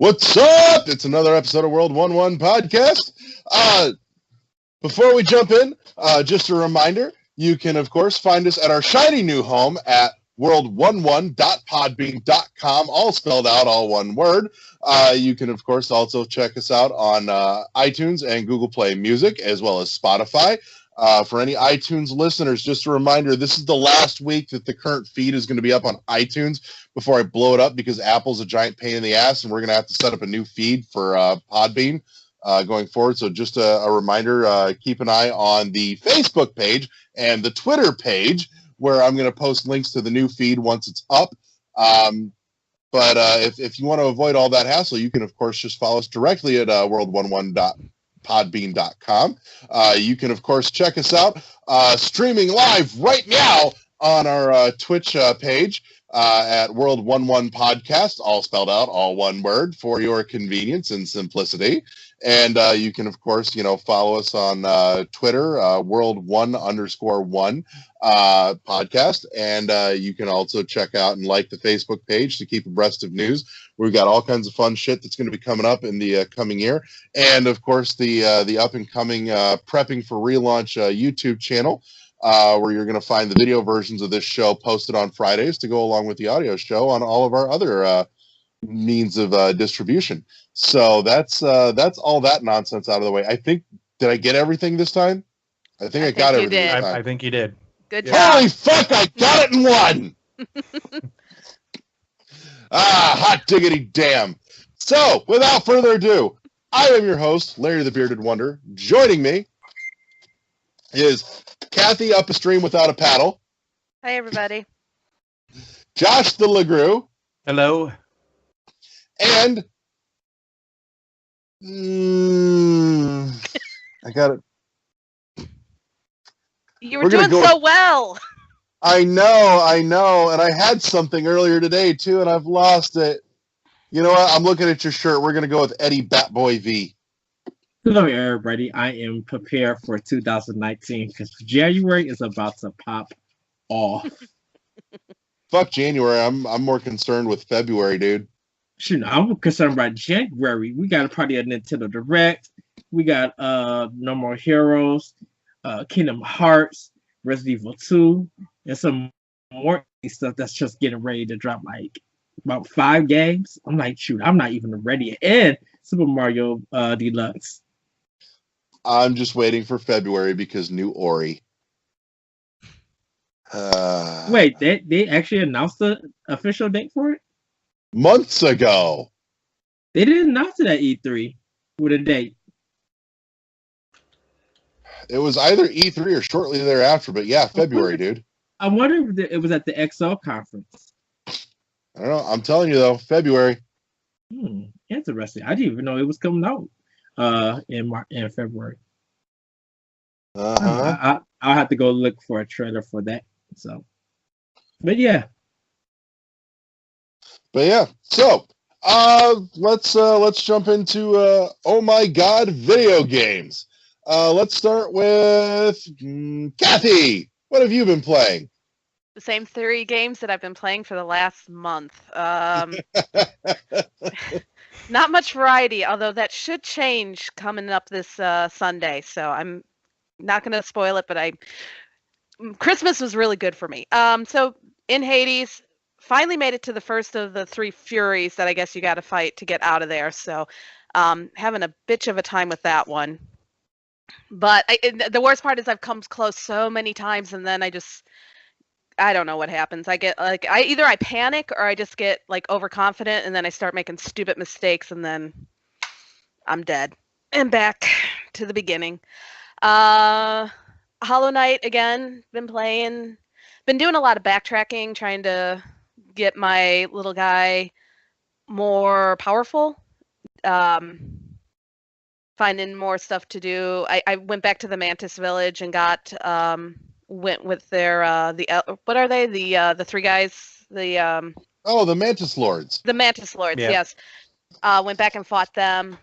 What's up? It's another episode of World 1-1 Podcast. Before we jump in, just a reminder, you can, of course, find us at our shiny new home at world11.podbean.com, all spelled out, all one word. You can, of course, also check us out on iTunes and Google Play Music, as well as Spotify. For any iTunes listeners, just a reminder, this is the last week that the current feed is going to be up on iTunes before I blow it up, because Apple's a giant pain in the ass, and we're going to have to set up a new feed for Podbean going forward. So just a reminder, keep an eye on the Facebook page and the Twitter page, where I'm going to post links to the new feed once it's up. But if you want to avoid all that hassle, you can, of course, just follow us directly at world11.podbean.com. You can, of course, check us out streaming live right now on our Twitch page at World11 Podcast, all spelled out, all one word, for your convenience and simplicity. And you can, of course, follow us on Twitter, World1_1 podcast. And you can also check out and like the Facebook page to keep abreast of news. We've got all kinds of fun shit that's going to be coming up in the coming year. And, of course, the up-and-coming Prepping for Relaunch YouTube channel, where you're going to find the video versions of this show posted on Fridays to go along with the audio show on all of our other means of distribution. So that's all that nonsense out of the way. I think, did I get everything this time? I think I got everything this time. I think you did. Good job. Holy fuck, I got it in one! Hot diggity damn. So, without further ado, I am your host, Larry the Bearded Wonder. Joining me is Kathy up a stream without a paddle. Hi, everybody. Josh the LeGrew. Hello. And I got it. You were doing so well. I know. And I had something earlier today, too, and I've lost it. You know what? I'm looking at your shirt. We're going to go with Eddie Batboy V. Hello, everybody. I am prepared for 2019 because January is about to pop off. Fuck January. I'm more concerned with February, dude. Shoot, I'm concerned about January. We got a party at Nintendo Direct. We got No More Heroes, Kingdom Hearts, Resident Evil 2, and some more stuff that's just getting ready to drop, like about 5 games. I'm like, shoot, I'm not even ready. And Super Mario Deluxe. I'm just waiting for February because new Ori. Wait, they actually announced the official date for it? Months ago. They didn't announce it at E3 with a date. It was either E3 or shortly thereafter, but yeah, February, dude. I wonder if it was at the XL conference. I don't know. I'm telling you, though, February. Interesting. I didn't even know it was coming out in February. I'll have to go look for a trailer for that. So, but yeah. So let's jump into oh my god, video games. Let's start with Kathy. What have you been playing? The same 3 games that I've been playing for the last month. Not much variety, although that should change coming up this Sunday. So I'm not going to spoil it, but Christmas was really good for me. So in Hades, finally made it to the first of the 3 Furies that I guess you got to fight to get out of there. So having a bitch of a time with that one. But the worst part is I've come close so many times, and then I don't know what happens. I get either I panic or I just get like overconfident, and then I start making stupid mistakes, and then I'm dead and back to the beginning. Hollow Knight again, been playing, been doing a lot of backtracking, trying to get my little guy more powerful. Finding more stuff to do. I went back to the Mantis Village and went with their what are they? The 3 guys. The Mantis Lords. The Mantis Lords, yeah. Yes. Went back and fought them,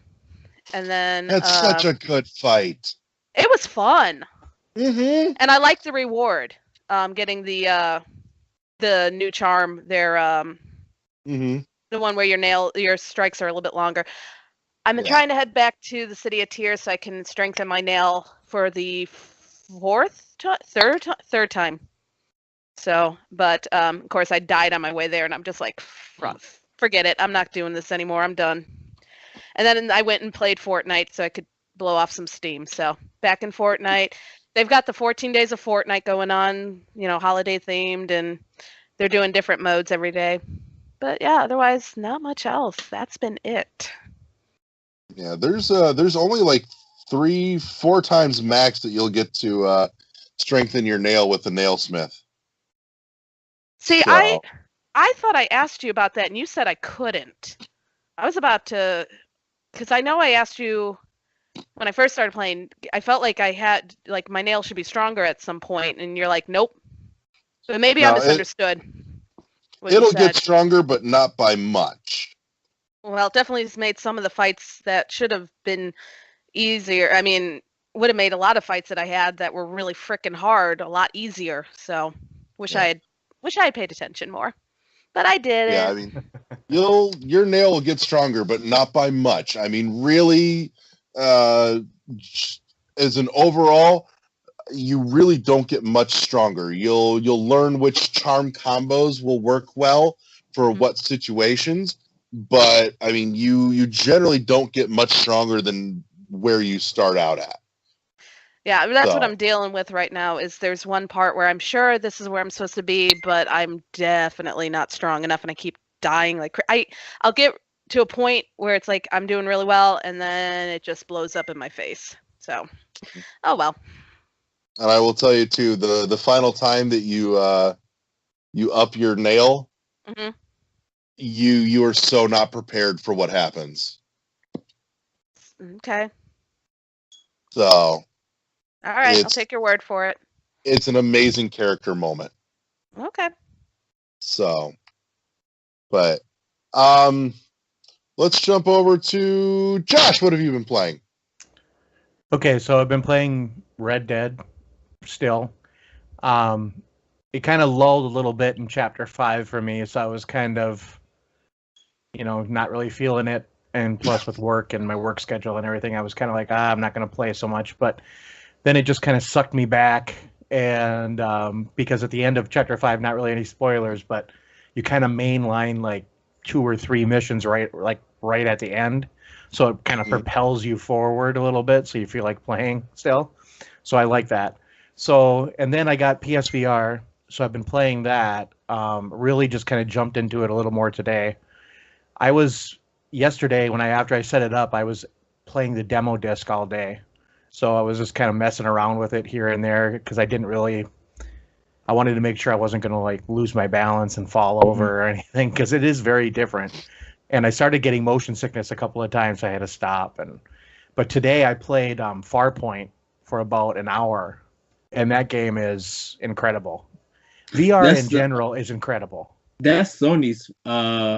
and then That's such a good fight. It was fun. Mm-hmm. And I liked the reward. Getting the new charm. Their The one where your strikes are a little bit longer. I'm Yeah. trying to head back to the City of Tears so I can strengthen my nail for the third time. So, but of course I died on my way there, and I'm just like, forget it. I'm not doing this anymore. I'm done. And then I went and played Fortnite so I could blow off some steam. So back in Fortnite, they've got the 14 days of Fortnite going on, holiday themed, and they're doing different modes every day. But yeah, otherwise not much else. That's been it. Yeah, there's only like 3-4 times max that you'll get to strengthen your nail with the nailsmith. See, So, I thought I asked you about that, and you said I couldn't. I was about to, because I know I asked you when I first started playing. I felt like I had, like, my nail should be stronger at some point, and you're like, nope. But maybe I No, misunderstood. what you it'll said. get stronger, but not by much. Well, it definitely has made some of the fights that should have been easier. I mean, would have made a lot of fights that I had that were really freaking hard a lot easier. So, wish Yeah. I had paid attention more, but I didn't. Yeah, I mean, your nail will get stronger, but not by much. I mean, really, as an overall, you really don't get much stronger. You'll learn which charm combos will work well for Mhm. what situations, but I mean, you generally don't get much stronger than where you start out at. Yeah, I mean, that's what So. I'm dealing with right now. Is there's one part where I'm sure this is where I'm supposed to be, but I'm definitely not strong enough, and I keep dying. Like I'll get to a point where it's like I'm doing really well, and then it just blows up in my face. So, oh well. And I will tell you too, the final time that you up your nail, Mhm. you are so not prepared for what happens. Okay. So All right. I'll It's- take your word for it. it's an amazing character moment. Okay. So, but let's jump over to Josh. What have you been playing? Okay, so I've been playing Red Dead still. It kind of lulled a little bit in Chapter 5 for me, so I was kind of, not really feeling it. And plus with work and my work schedule and everything, I was kind of like, I'm not going to play so much. But then it just kind of sucked me back. And because at the end of Chapter 5, not really any spoilers, but you kind of mainline like 2 or 3 missions right at the end. So it kind of propels you forward a little bit, so you feel like playing still. So I like that. So, and then I got PSVR, so I've been playing that. Really just kind of jumped into it a little more today. I was, yesterday, after I set it up, I was playing the demo disc all day. So I was just kind of messing around with it here and there, because I wanted to make sure I wasn't going to like lose my balance and fall over or anything, because it is very different. And I started getting motion sickness a couple of times, so I had to stop. But today I played Farpoint for about an hour, and that game is incredible. VR in general is incredible. That's Sony's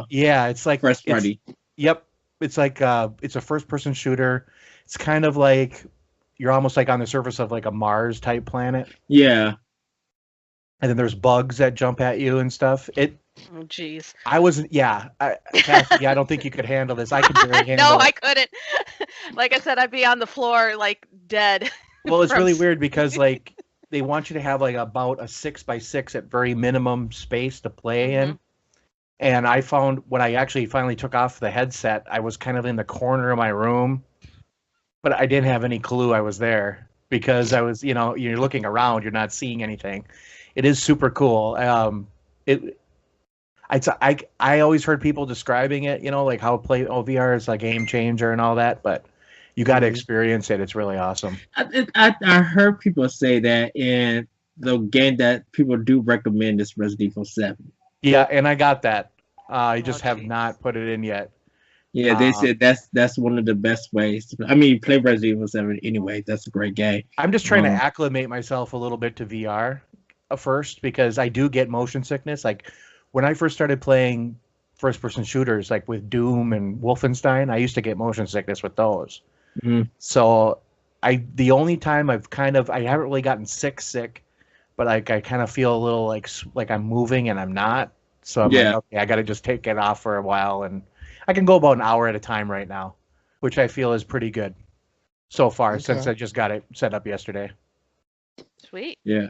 yeah, it's like first party. Yep. It's like it's a first-person shooter. It's kind of like you're almost like on the surface of like a Mars type planet. Yeah. And then there's bugs that jump at you and stuff. Oh, jeez. I wasn't. Yeah, Cassie, I don't think you could handle this. I could barely handle No, it. I couldn't. Like I said, I'd be on the floor like dead. Well, it's really weird because like they want you to have like about a 6x6 at very minimum space to play in. And I found when I actually finally took off the headset, I was kind of in the corner of my room, but I didn't have any clue I was there because I was, you're looking around, you're not seeing anything. It is super cool. I always heard people describing it, like how VR is a game changer and all that, but you got to experience it. It's really awesome. I heard people say that, and the game that people do recommend is Resident Evil 7. Yeah, and I got that. I just have not put it in yet. Yeah, they said that's one of the best ways. I mean, play Resident Evil 7 anyway. That's a great game. I'm just trying to acclimate myself a little bit to VR first because I do get motion sickness. Like when I first started playing first-person shooters, like with Doom and Wolfenstein, I used to get motion sickness with those. So the only time I haven't really gotten sick, but I kind of feel a little like I'm moving and I'm not. So I'm Yeah. like, okay, I got to just take it off for a while, and I can go about an hour at a time right now, which I feel is pretty good so far since Okay. I just got it set up yesterday. Sweet. Yeah.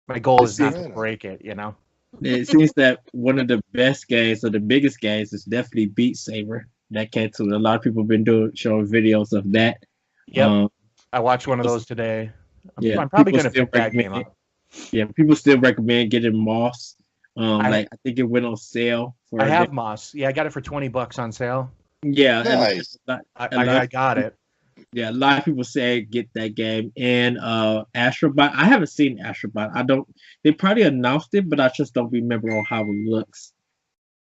My goal It is not seems- to break it, you know. It seems that one of the best games or the biggest games is definitely Beat Saber. That came to a lot of people have been showing videos of that. Yep. I watched one of those today. Yeah, I'm probably people going to still pick that game recommend up. Yeah, people still recommend getting Moss. I- I think it went on sale for. I have Moss. Yeah, I got it for $20 on sale. Yeah, Nice. I got it. Yeah, a lot of people say get that game. And Astrobot, I haven't seen Astrobot. I don't. They probably announced it, but I just don't remember on how it looks.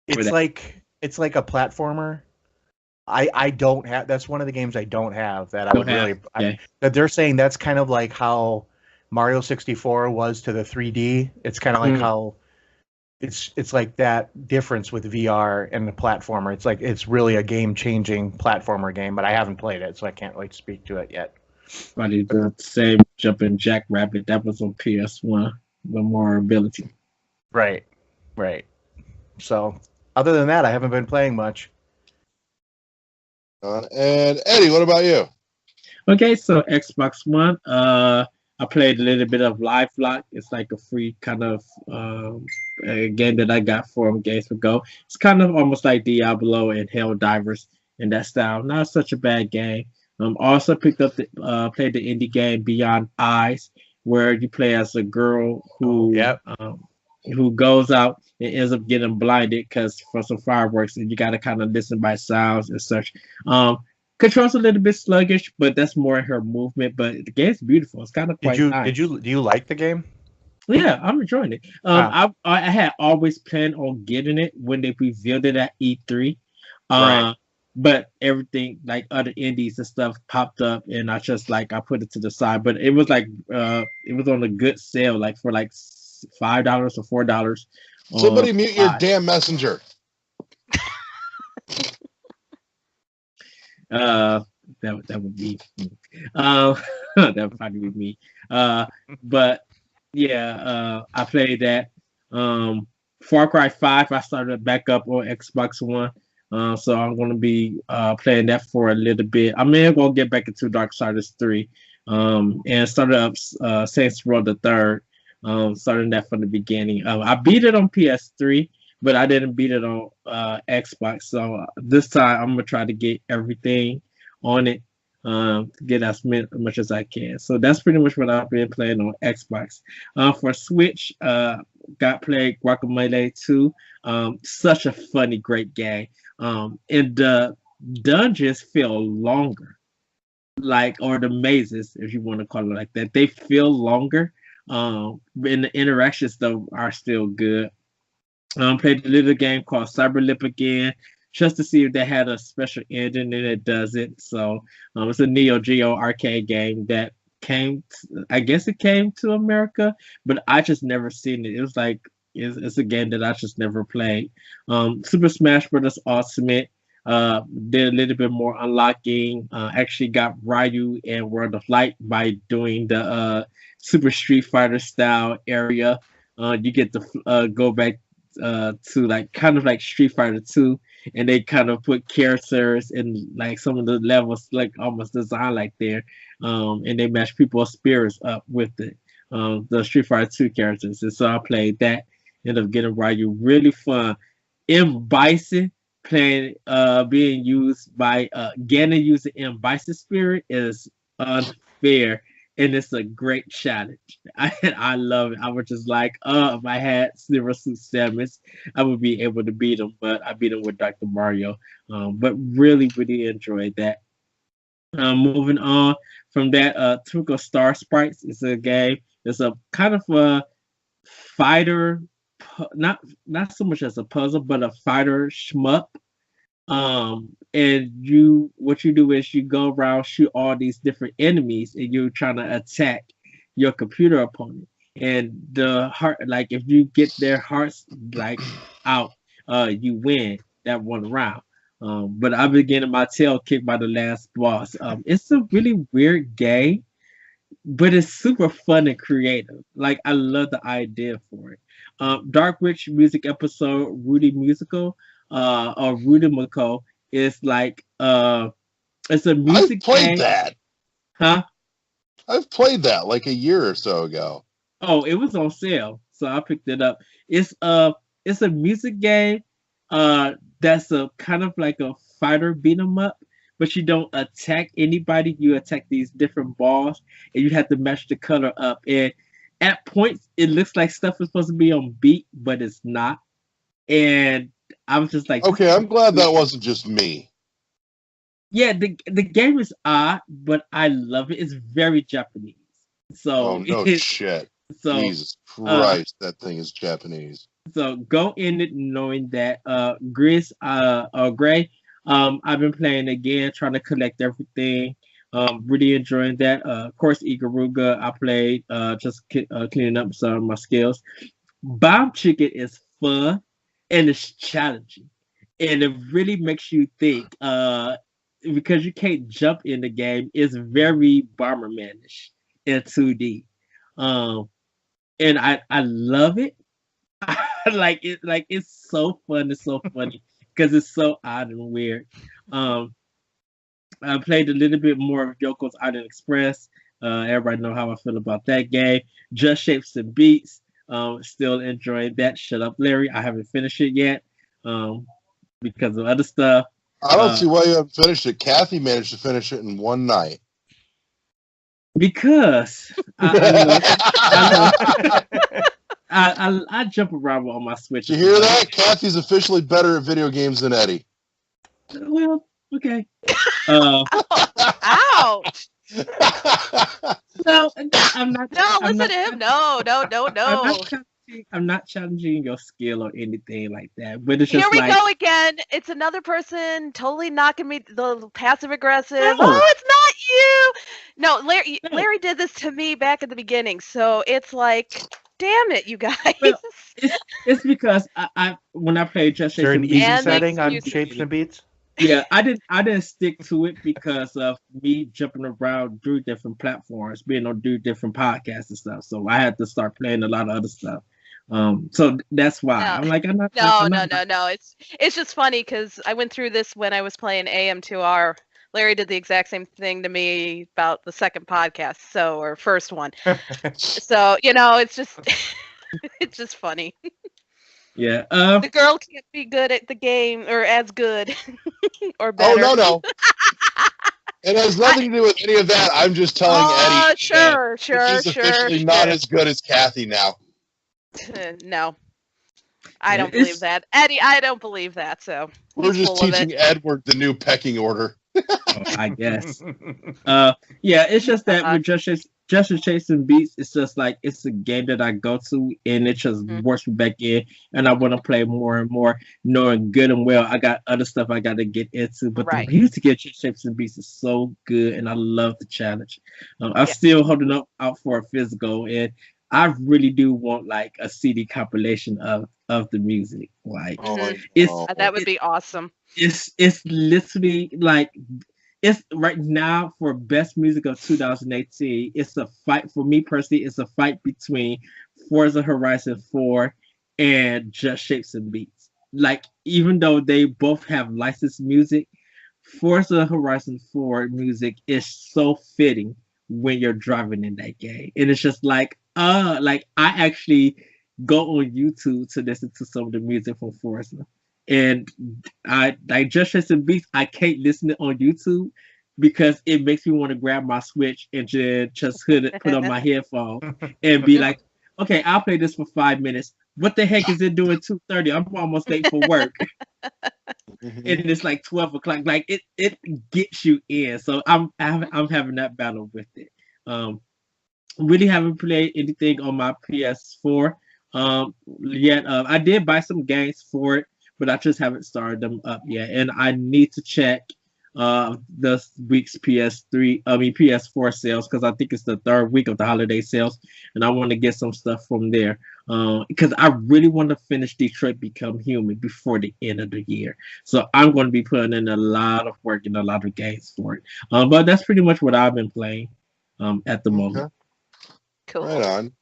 It's that. like a platformer. I don't have. That's one of the games I don't have that I Don't would have, really. okay. That they're saying that's kind of like how Mario 64 was to the 3D. It's kind of like how it's like that difference with VR and the platformer. It's like it's really a game-changing platformer game, but I haven't played it, so I can't really speak to it yet. Probably the same Jumping Jackrabbit that was on PS1 with more ability. Right. So other than that, I haven't been playing much. And Eddie, what about you? Okay, so Xbox One. I played a little bit of LifeLock. It's like a free kind of a game that I got from Games for Go. It's kind of almost like Diablo and Helldivers in that style. Not such a bad game. Also picked up played the indie game Beyond Eyes, where you play as a girl who who goes out and ends up getting blinded because for some fireworks, and you got to kind of listen by sounds and such. Controls a little bit sluggish, but that's more in her movement. But the game's beautiful. It's kind of quite nice. Do you like the game? Yeah, I'm enjoying it. I had always planned on getting it when they revealed it at E3. Right. But everything like other indies and stuff popped up, and I just I put it to the side. But it was it was on a good sale, like for like $5 or $4. Somebody mute your damn messenger. That would be that would probably be me. But yeah, I played that. Far Cry 5 I started back up on Xbox One. So I'm gonna be playing that for a little bit. I may go get back into Darksiders 3. And started up Saints Row the Third. Starting that from the beginning. I beat it on PS3, but I didn't beat it on Xbox. So this time I'm gonna try to get everything on it, get as much as I can. So that's pretty much what I've been playing on Xbox. For Switch, got played Guacamelee 2. Such a funny, great game. And the dungeons feel longer, or the mazes, if you want to call it like that. They feel longer. And the interactions though are still good. Played a little game called Cyberlip again, just to see if they had a special ending, and it doesn't. So it's a Neo Geo arcade game that I guess it came to America, but I just never seen it. It was it's a game that I just never played. Super Smash Bros. Ultimate. Did a little bit more unlocking. Actually got Ryu and World of Light by doing the Super Street Fighter style area. You get to go back to kind of like Street Fighter 2, and they kind of put characters in some of the levels almost designed like there, and they match people's spirits up with it. The Street Fighter 2 characters, and so I played that. Ended up getting Ryu, really fun. M. Bison being used by Ganon using M. Bison spirit is unfair, and it's a great challenge. I love it. I was just if I had Silver Suit Samus, I would be able to beat him, but I beat him with Dr. Mario. But really, really enjoyed that. Moving on from that, Twinkle Star Sprites is a game. It's a kind of a fighter, not so much as a puzzle, but a fighter shmup. And what you do is you go around, shoot all these different enemies, and you're trying to attack your computer opponent. And the heart, if you get their hearts out, you win that one round. But I've been getting my tail kicked by the last boss. It's a really weird game, but it's super fun and creative. I love the idea for it. Dark Witch music episode, Rudy Musical, or Rudy Mako is like it's a I've music played game. that. Huh? I've played that like a year or so ago. Oh, it was on sale, so I picked it up. It's a music game. That's a kind of like a fighter beat 'em up, but you don't attack anybody. You attack these different balls, and you have to match the color up. And at points, it looks like stuff is supposed to be on beat, but it's not. And I was just like, Okay, I'm glad that wasn't just me. yeah, the game is odd, but I love it. It's very Japanese. So Oh no shit. so Jesus Christ, that thing is Japanese. so go in it knowing that Gris or Gray, I've been playing again, trying to collect everything. Really enjoying that. Of course, Ikaruga, I played just cleaning up some of my skills. Bomb Chicken is fun and it's challenging, and it really makes you think. Because you can't jump in the game, it's very Bomberman-ish in 2D. And I love it. Like it's so fun. It's so funny because it's so odd and weird. I played a little bit more of Yoko's Island Express. Everybody know how I feel about that game. Just Shapes and Beats. Still enjoying that. Shut up, Larry. I haven't finished it yet. Because of other stuff. I don't see why you haven't finished it. Kathy managed to finish it in one night. Because I jump around on my Switch. Did you hear that? Kathy's officially better at video games than Eddie. Well, okay. Ouch! No, I'm not. No, I'm listen not, to him. No. I'm not challenging your skill or anything like that. But it's just Here we like, go again. It's another person totally knocking me the passive aggressive. No. Oh, it's not you. No, Larry. No. Larry did this to me back at the beginning, so it's like, damn it, you guys. Well, it's because I when I played Just Is there Shapes an and easy Beats, And setting on excuses. Shapes and Beats? yeah, I didn't stick to it because of me jumping around through different platforms, being on do different podcasts and stuff. So I had to start playing a lot of other stuff. So that's why No. I'm like, I'm not. No. It's just funny because I went through this when I was playing AM2R. Larry did the exact same thing to me about the second podcast, or first one. So it's just it's just funny. Yeah. The girl can't be good at the game or as good or Oh better. no. It has nothing to do with any of that. I'm just telling Eddie. Sure. He's officially not as good as Kathy now. No, I Yeah, don't it's- believe that, Eddie. I don't believe that. So We're he's just full of teaching it. Edward the new pecking order. I guess. Yeah, it's just that with Just Chasing Beats, it's just like it's a game that I go to and it just works me back in, and I want to play more and more, knowing good and well I got other stuff I got to get into. But Right. the music at Just Chasing Beats is so good, and I love the challenge. I'm still holding out for a physical, and I really do want like a CD compilation of the music. Like it's That would be awesome. it's literally like it's right now for best music of 2018. It's a fight for me personally. It's a fight between Forza Horizon 4 and Just Shapes and Beats. Like even though they both have licensed music, Forza Horizon 4 music is so fitting when you're driving in that game, and it's just like I actually go on YouTube to listen to some of the music from Forza. And I like Just Shapes and Beats. I can't listen to it on YouTube because it makes me want to grab my Switch and just put on my headphones and be like, okay, I'll play this for 5 minutes. What the heck is it doing 2:30? I'm almost late for work. And it's like 12 o'clock. Like it gets you in. So I'm having that battle with it. Really haven't played anything on my PS4 yet. I did buy some games for it, but I just haven't started them up yet. And I need to check this week's PS4 sales, because I think it's the third week of the holiday sales, and I want to get some stuff from there because I really want to finish Detroit Become Human before the end of the year. So I'm going to be putting in a lot of work and a lot of games for it. But that's pretty much what I've been playing at the moment. Cool. Right on.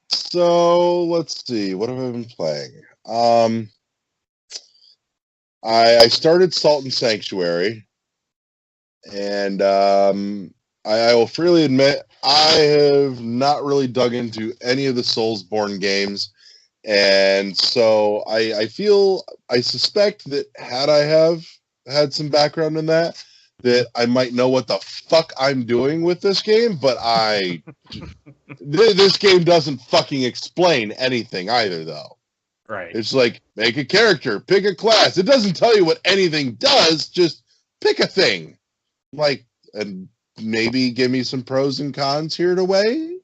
So let's see. What have I been playing? I started Salt and Sanctuary, and I will freely admit I have not really dug into any of the Soulsborne games, and so I suspect that had I have had some background in that I might know what the fuck I'm doing with this game, but this game doesn't fucking explain anything either, though. Right. It's like, make a character, pick a class. It doesn't tell you what anything does, just pick a thing. Like, and maybe give me some pros and cons here to weigh.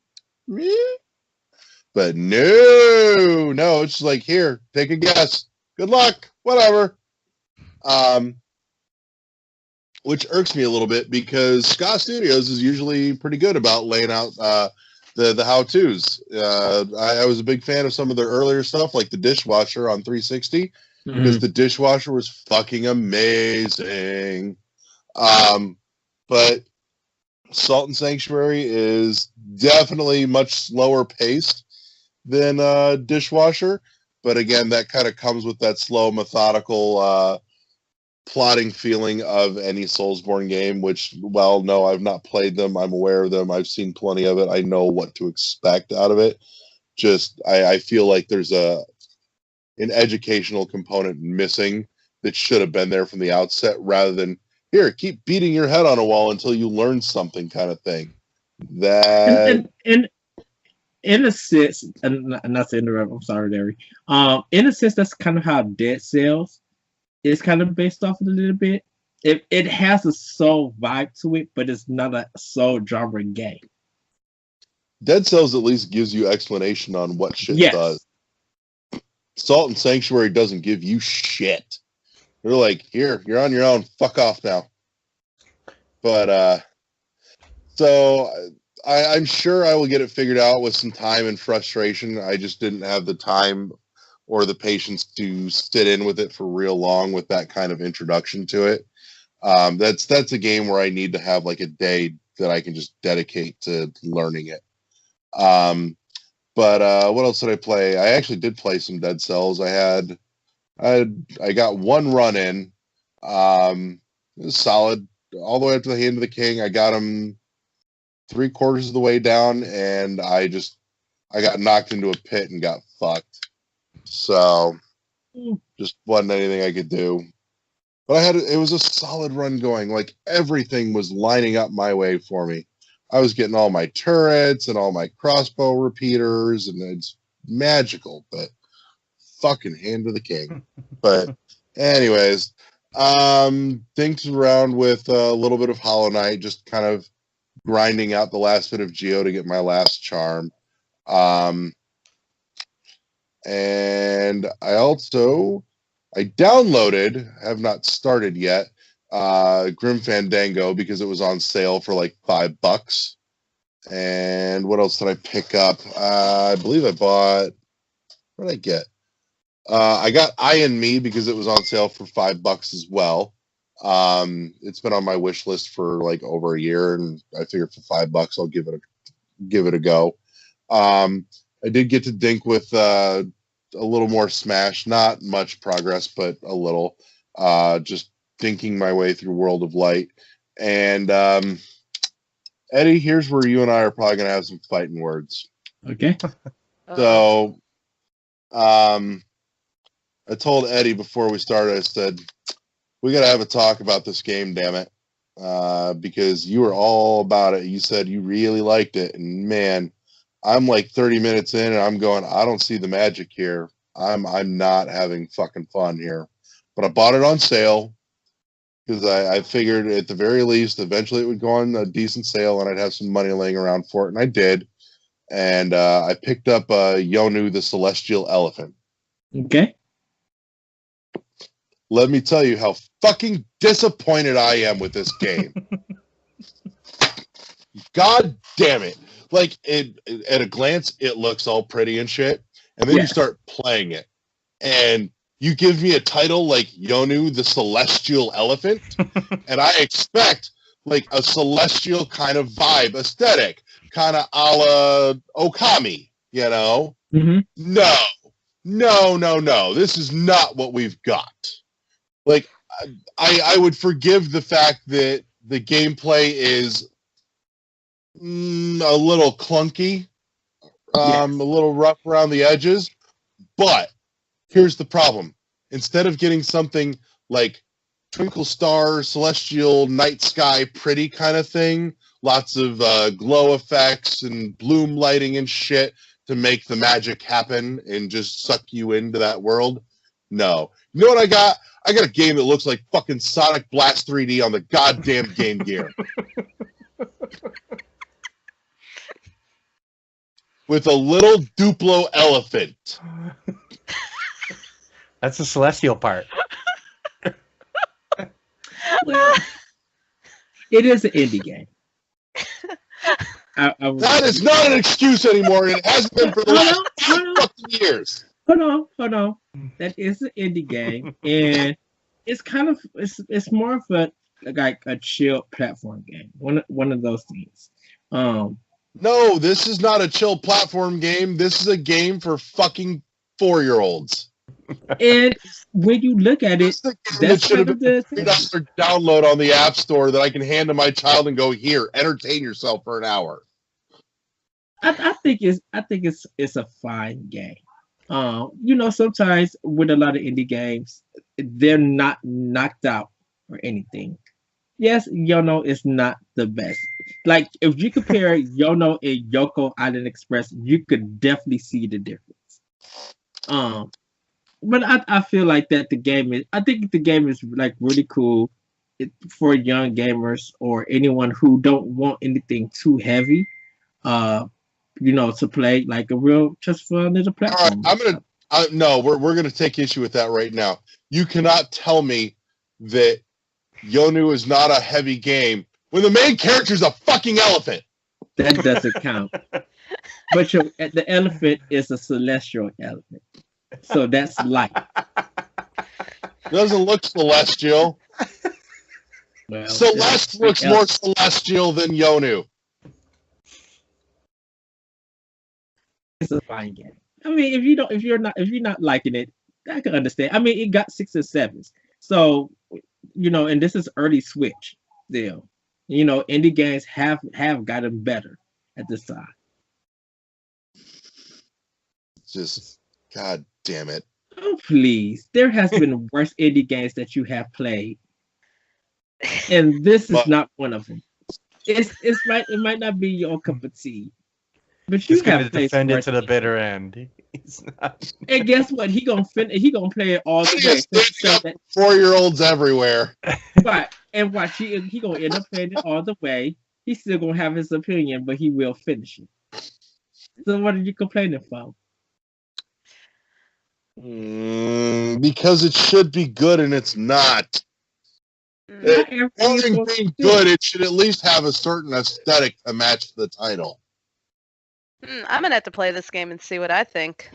But no, it's like, here, take a guess. Good luck, whatever. Which irks me a little bit because Ska Studios is usually pretty good about laying out the how-tos. I was a big fan of some of their earlier stuff, like the Dishwasher on 360, because the Dishwasher was fucking amazing. But Salt and Sanctuary is definitely much slower paced than Dishwasher. But again, that kind of comes with that slow, methodical plotting feeling of any Soulsborne game, which, well, no, I've not played them. I'm aware of them. I've seen plenty of it. I know what to expect out of it. Just, I feel like there's an educational component missing that should have been there from the outset, rather than, here, keep beating your head on a wall until you learn something kind of thing. That... In a sense, and not to interrupt, I'm sorry, Larry. In a sense, that's kind of how Dead Cells is kind of based off of a little bit. It has a soul vibe to it, but it's not a soul genre game. Dead Cells at least gives you explanation on what shit does. Salt and Sanctuary doesn't give you shit. They're like, here, you're on your own. Fuck off now. But so I'm sure I will get it figured out with some time and frustration. I just didn't have the time or the patience to sit in with it for real long with that kind of introduction to it. That's a game where I need to have like a day that I can just dedicate to learning it. But what else did I play? I actually did play some Dead Cells. I got one run in. It was solid all the way up to the Hand of the King. I got him 3/4 of the way down, and I got knocked into a pit and got fucked. So just wasn't anything I could do. But it was a solid run going. Like, everything was lining up my way for me. I was getting all my turrets and all my crossbow repeaters, and it's magical, but fucking Hand of the King. But anyways, dinked around with a little bit of Hollow Knight, just kind of grinding out the last bit of Geo to get my last charm. And I downloaded, have not started yet, Grim Fandango, because it was on sale for like $5. And what else did I pick up? I believe I bought, what did I get? I got I and Me because it was on sale for $5 as well. It's been on my wish list for like over a year, and I figured for $5 I'll give it a go. I did get to dink with a little more Smash, not much progress, but a little. Just dinking my way through World of Light. And Eddie, here's where you and I are probably gonna have some fighting words. Okay. So I told Eddie before we started, I said, we got to have a talk about this game, damn it. Because you were all about it. You said you really liked it. And man, I'm like 30 minutes in and I'm going, I don't see the magic here. I'm not having fucking fun here. But I bought it on sale because I figured at the very least, eventually it would go on a decent sale and I'd have some money laying around for it. And I did. And I picked up Yonu the Celestial Elephant. Okay. Let me tell you how fucking disappointed I am with this game. God damn it. Like, at a glance, it looks all pretty and shit. And then you start playing it. And you give me a title like Yonu the Celestial Elephant. And I expect, like, a celestial kind of vibe, aesthetic. Kind of a la Okami. You know? Mhm. No. This is not what we've got. Like, I would forgive the fact that the gameplay is a little clunky, a little rough around the edges, but here's the problem. Instead of getting something like Twinkle Star, Celestial, Night Sky, pretty kind of thing, lots of glow effects and bloom lighting and shit to make the magic happen and just suck you into that world. No. You know what I got? I got a game that looks like fucking Sonic Blast 3D on the goddamn Game Gear. With a little Duplo elephant. That's the Celestial part. Well, it is an indie game. That is not an excuse anymore, and it hasn't been for the last fucking years. Hold on. That is an indie game, and it's kind of it's more of a chill platform game. One of those things. No, this is not a chill platform game. This is a game for fucking 4-year-olds. And when you look at it, that's should have kind of been the $3 download on the App Store that I can hand to my child and go, here, entertain yourself for an hour. I think it's a fine game. Sometimes with a lot of indie games, they're not knocked out or anything. Yes, Yono is not the best. Like if you compare Yono and Yoko Island Express, you could definitely see the difference. But I feel like that I think the game is like really cool for young gamers or anyone who don't want anything too heavy. To play like a real just fun little platform. All right, we're gonna take issue with that right now. You cannot tell me that Yonu is not a heavy game when the main character is a fucking elephant. That doesn't count. But the elephant is a celestial elephant, so that's light. Doesn't look celestial. Well, Celeste looks more celestial than Yonu. It's a fine game. I mean, if you're not liking it, I can understand. I mean, it got 6 and 7s, so and this is early Switch still. Indie games have gotten better at this time. Just, god damn it! Oh please, there has been worse indie games that you have played, and this is not one of them. It might not be your cup of tea. But you He's going to played defend it to the Sparky. bitter end. He's not. And guess what? He gonna play it all the way. So that, 4-year-olds everywhere. but and watch he gonna end up playing it all the way. He's still gonna have his opinion, but he will finish it. So what are you complaining for? Because it should be good and it's not. Not everything is Being supposed to be good, it should at least have a certain aesthetic to match the title. I'm gonna have to play this game and see what I think.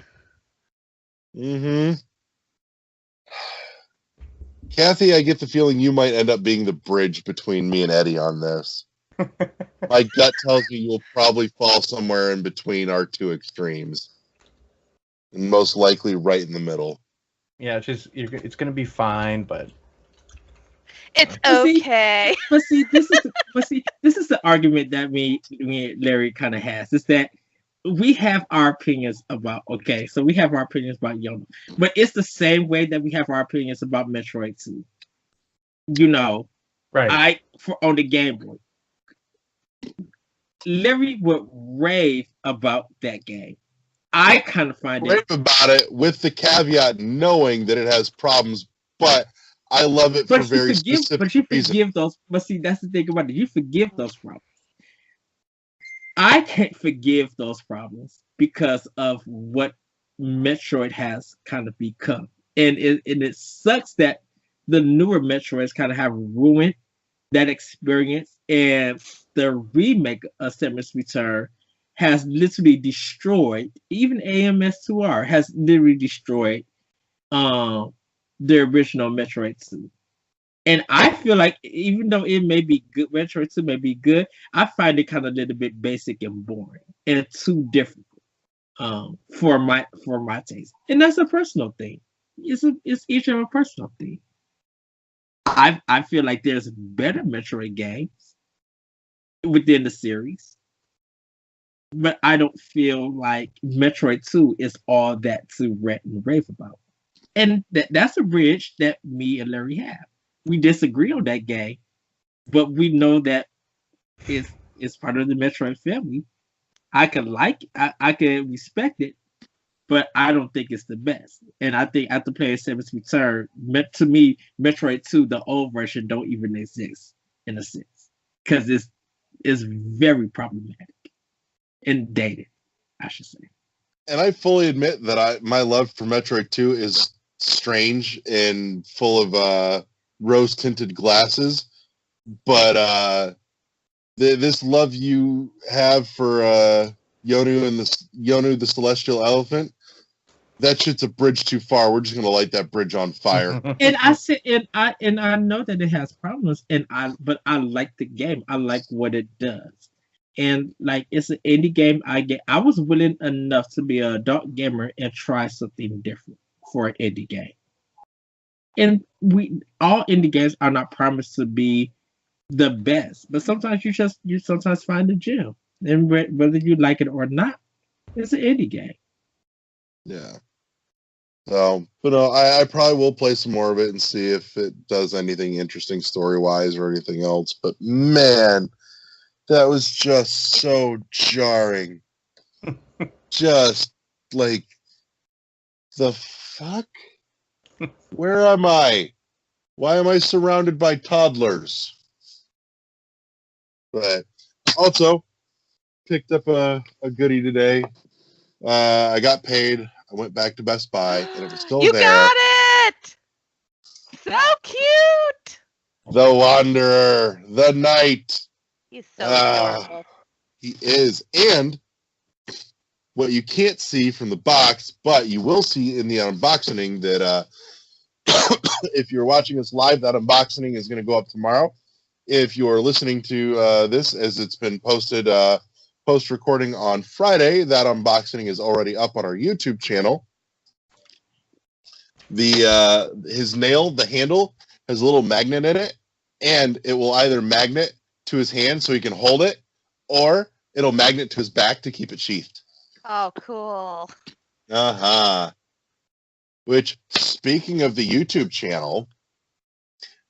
Kathy, I get the feeling you might end up being the bridge between me and Eddie on this. My gut tells me you'll probably fall somewhere in between our two extremes. And most likely right in the middle. Yeah, it's going to be fine, but It's okay. But see, this is the argument that me and Larry kind of has. Is that we have our opinions about Yono, but it's the same way that we have our opinions about Metroid 2. right. On the Game Boy, Larry would rave about that game. I kind of find Rave about it with the caveat knowing that it has problems, but I love it for very specific But you reasons. forgive those. But see, that's the thing about it. You forgive those problems. I can't forgive those problems because of what Metroid has kind of become, and it sucks that the newer Metroids kind of have ruined that experience, and the remake of Samus Return has literally destroyed. Even AMS2R has literally destroyed the original Metroid 2. And I feel like even though it may be good, Metroid 2 may be good, I find it kind of a little bit basic and boring and too difficult. for my taste, and that's a personal thing. It's each of a personal thing. I feel like there's better Metroid games within the series, but I don't feel like Metroid 2 is all that to rant and rave about. And that's a bridge that me and Larry have. We disagree on that game, but we know that it's part of the Metroid family. I can respect it, but I don't think it's the best. And I think after playing Samus Return, to me, Metroid 2, the old version, don't even exist in a sense. Because it's very problematic and dated, I should say. And I fully admit that my love for Metroid 2 is strange and full of rose-tinted glasses. But this love you have for Yonu the Celestial Elephant, that shit's a bridge too far. We're just gonna light that bridge on fire. And I know that it has problems, but I like the game. I like what it does. And like it's an indie game. I was willing enough to be an adult gamer and try something different for an indie game. And all indie games are not promised to be the best, but sometimes you sometimes find a gem, and whether you like it or not, it's an indie game. Yeah. So, but no, I probably will play some more of it and see if it does anything interesting story-wise or anything else. But man, that was just so jarring. Just like, the fuck? Where am I? Why am I surrounded by toddlers? But also, picked up a goodie today. I got paid. I went back to Best Buy, and it was still You there. got it! So cute! The Wanderer, the Knight. He's so adorable. He is. And what you can't see from the box, but you will see in the unboxing that if you're watching us live, that unboxing is going to go up tomorrow. If you're listening to this as it's been posted post-recording on Friday, that unboxing is already up on our YouTube channel. His nail, the handle, has a little magnet in it, and it will either magnet to his hand so he can hold it, or it'll magnet to his back to keep it sheathed. Oh, cool. Uh-huh. Which, speaking of the YouTube channel,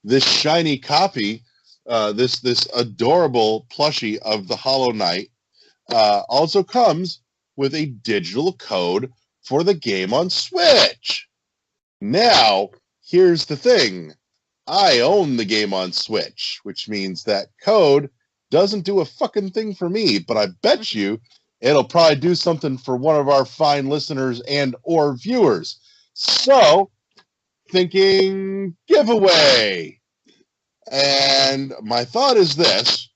this shiny copy, this adorable plushie of the Hollow Knight, also comes with a digital code for the game on Switch. Now, here's the thing. I own the game on Switch, which means that code doesn't do a fucking thing for me, but I bet you it'll probably do something for one of our fine listeners and or viewers. So, thinking giveaway. And my thought is this.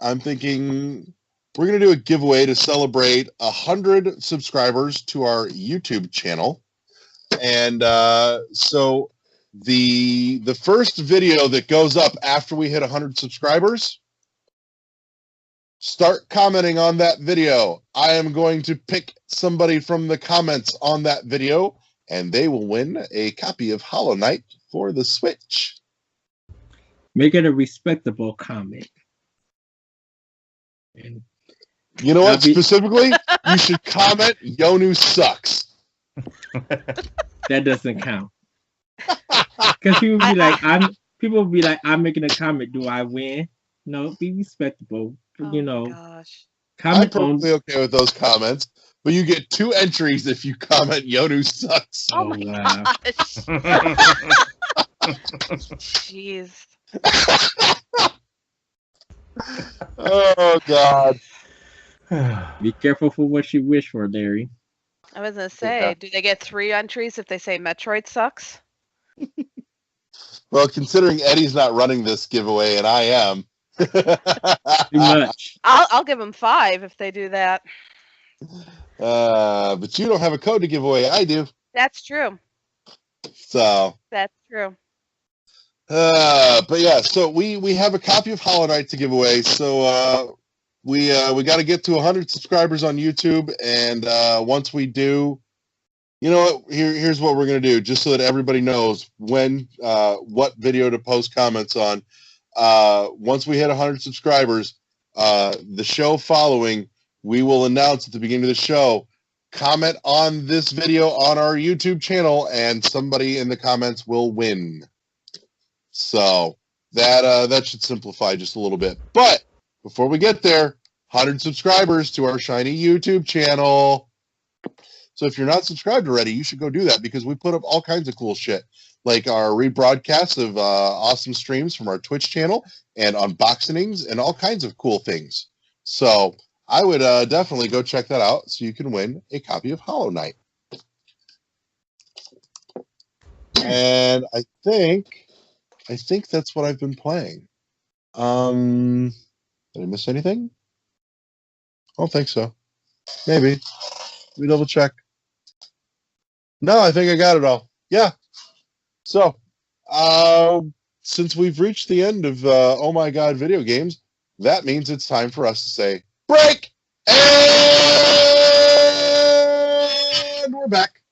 I'm thinking we're going to do a giveaway to celebrate 100 subscribers to our YouTube channel. And so the first video that goes up after we hit 100 subscribers, start commenting on that video. I am going to pick somebody from the comments on that video, and they will win a copy of Hollow Knight for the Switch. Make it a respectable comment. And you know what? Specifically, you should comment Yonu sucks. That doesn't count. Because people will be like, I'm making a comment. Do I win? No, be respectable. Oh my gosh. I'm probably okay with those comments, but you get 2 entries if you comment Yonu sucks. Oh my gosh. Jeez. Oh God. Be careful for what you wish for, Larry. I was gonna say, do they get 3 entries if they say Metroid sucks? Well, considering Eddie's not running this giveaway and I am. Too much. I'll give them 5 if they do that. But you don't have a code to give away. I do. That's true. So. That's true. But yeah, so we have a copy of Hollow Knight to give away. So we got to get to 100 subscribers on YouTube, and once we do, you know what? Here's what we're gonna do, just so that everybody knows when what video to post comments on. Once we hit 100 subscribers, the show following, we will announce at the beginning of the show, comment on this video on our YouTube channel, and somebody in the comments will win. So that should simplify just a little bit. But before we get there, 100 subscribers to our shiny YouTube channel. So if you're not subscribed already, you should go do that, because we put up all kinds of cool shit, like our rebroadcasts of awesome streams from our Twitch channel and unboxings and all kinds of cool things. So I would definitely go check that out so you can win a copy of Hollow Knight. And I think that's what I've been playing. Did I miss anything? I don't think so. Maybe. Let me double check. No, I think I got it all. Yeah. So, since we've reached the end of Oh My God video games, that means it's time for us to say break, and we're back.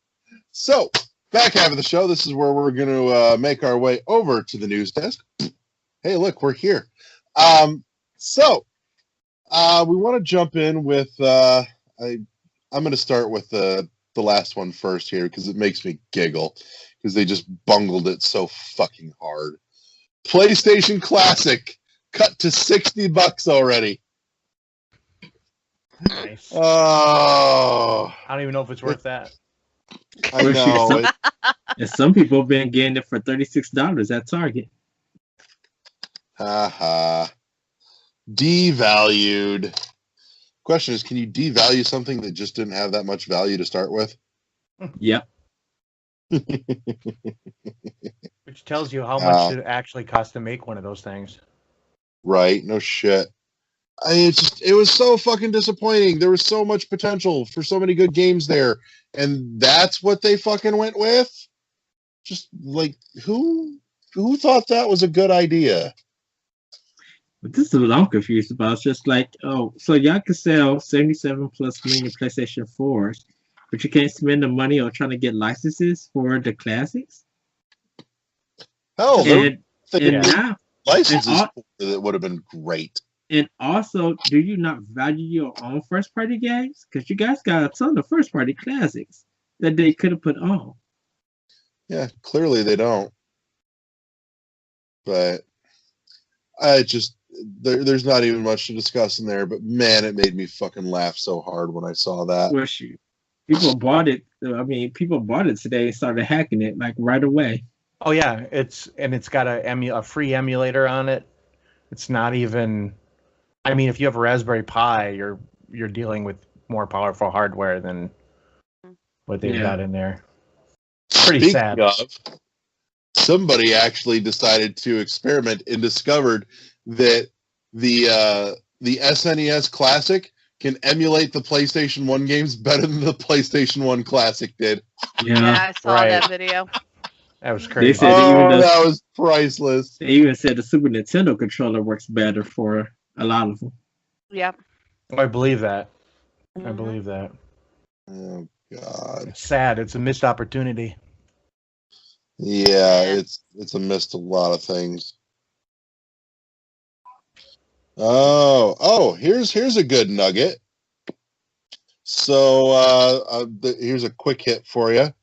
So, back half of the show, this is where we're going to make our way over to the news desk. Hey, look, we're here. So, we want to jump in with, I'm going to start with the last one first here, because it makes me giggle, because they just bungled it so fucking hard. PlayStation Classic cut to $60 already. Nice. Oh, I don't even know if it's worth that. I know. And some people have been getting it for $36 at Target. Haha. Devalued. Question is, can you devalue something that just didn't have that much value to start with? Yep. Which tells you how much it actually costs to make one of those things. Right, no shit. It was so fucking disappointing. There was so much potential for so many good games there, and that's what they fucking went with? Just like, who thought that was a good idea? But this is what I'm confused about. It's just like, oh, so y'all can sell 77 plus million PlayStation 4s, but you can't spend the money on trying to get licenses for the classics? Hell, And now, licenses that would have been great. and also, do you not value your own first party games? Because you guys got a ton of first party classics that they could have put on. Yeah, clearly they don't. But there's not even much to discuss in there, but man, it made me fucking laugh so hard when I saw that. Well, shoot. People bought it. I mean, people bought it today and started hacking it like right away. Oh yeah, it's got a free emulator on it. It's not even. I mean, if you have a Raspberry Pi, you're dealing with more powerful hardware than what they've got in there. Pretty sad. Of, somebody actually decided to experiment and discovered that the SNES Classic can emulate the PlayStation 1 games better than the PlayStation 1 Classic did. Yeah, I saw that video. That was crazy. They said that was priceless. They even said the Super Nintendo controller works better for a lot of them. Yep. I believe that. Mm-hmm. I believe that. Oh God. It's sad. It's a missed opportunity. Yeah, it's a missed a lot of things. Oh, here's a good nugget. So here's a quick hit for you.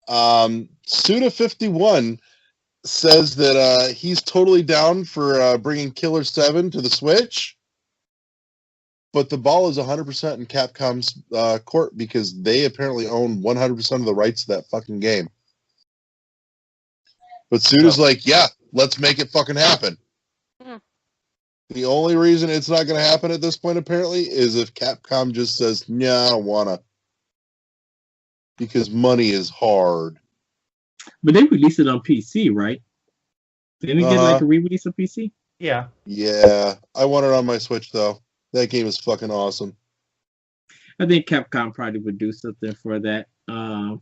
Suda51 says that he's totally down for bringing Killer 7 to the Switch, but the ball is 100% in Capcom's court, because they apparently own 100% of the rights to that fucking game. But Suda's like, yeah, let's make it fucking happen. The only reason it's not going to happen at this point, apparently, is if Capcom just says, "Yeah, I don't wanna," because money is hard. But they released it on PC, right? Didn't it get like a re-release on PC? Yeah. Yeah, I want it on my Switch though. That game is fucking awesome. I think Capcom probably would do something for that, for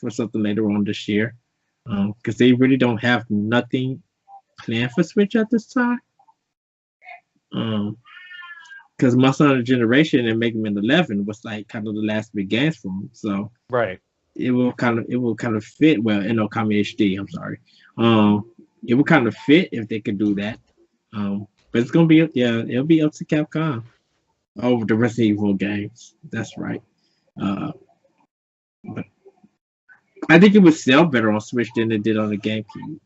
something later on this year, because they really don't have nothing planned for Switch at this time. because Monster Hunter Generation and Mega Man 11 was like kind of the last big games for him. So Right. it will kind of fit well in Okami HD. I'm sorry. It will kind of fit if they could do that. But it's gonna be it'll be up to Capcom over the Resident Evil games. That's right. But I think it would sell better on Switch than it did on the GameCube.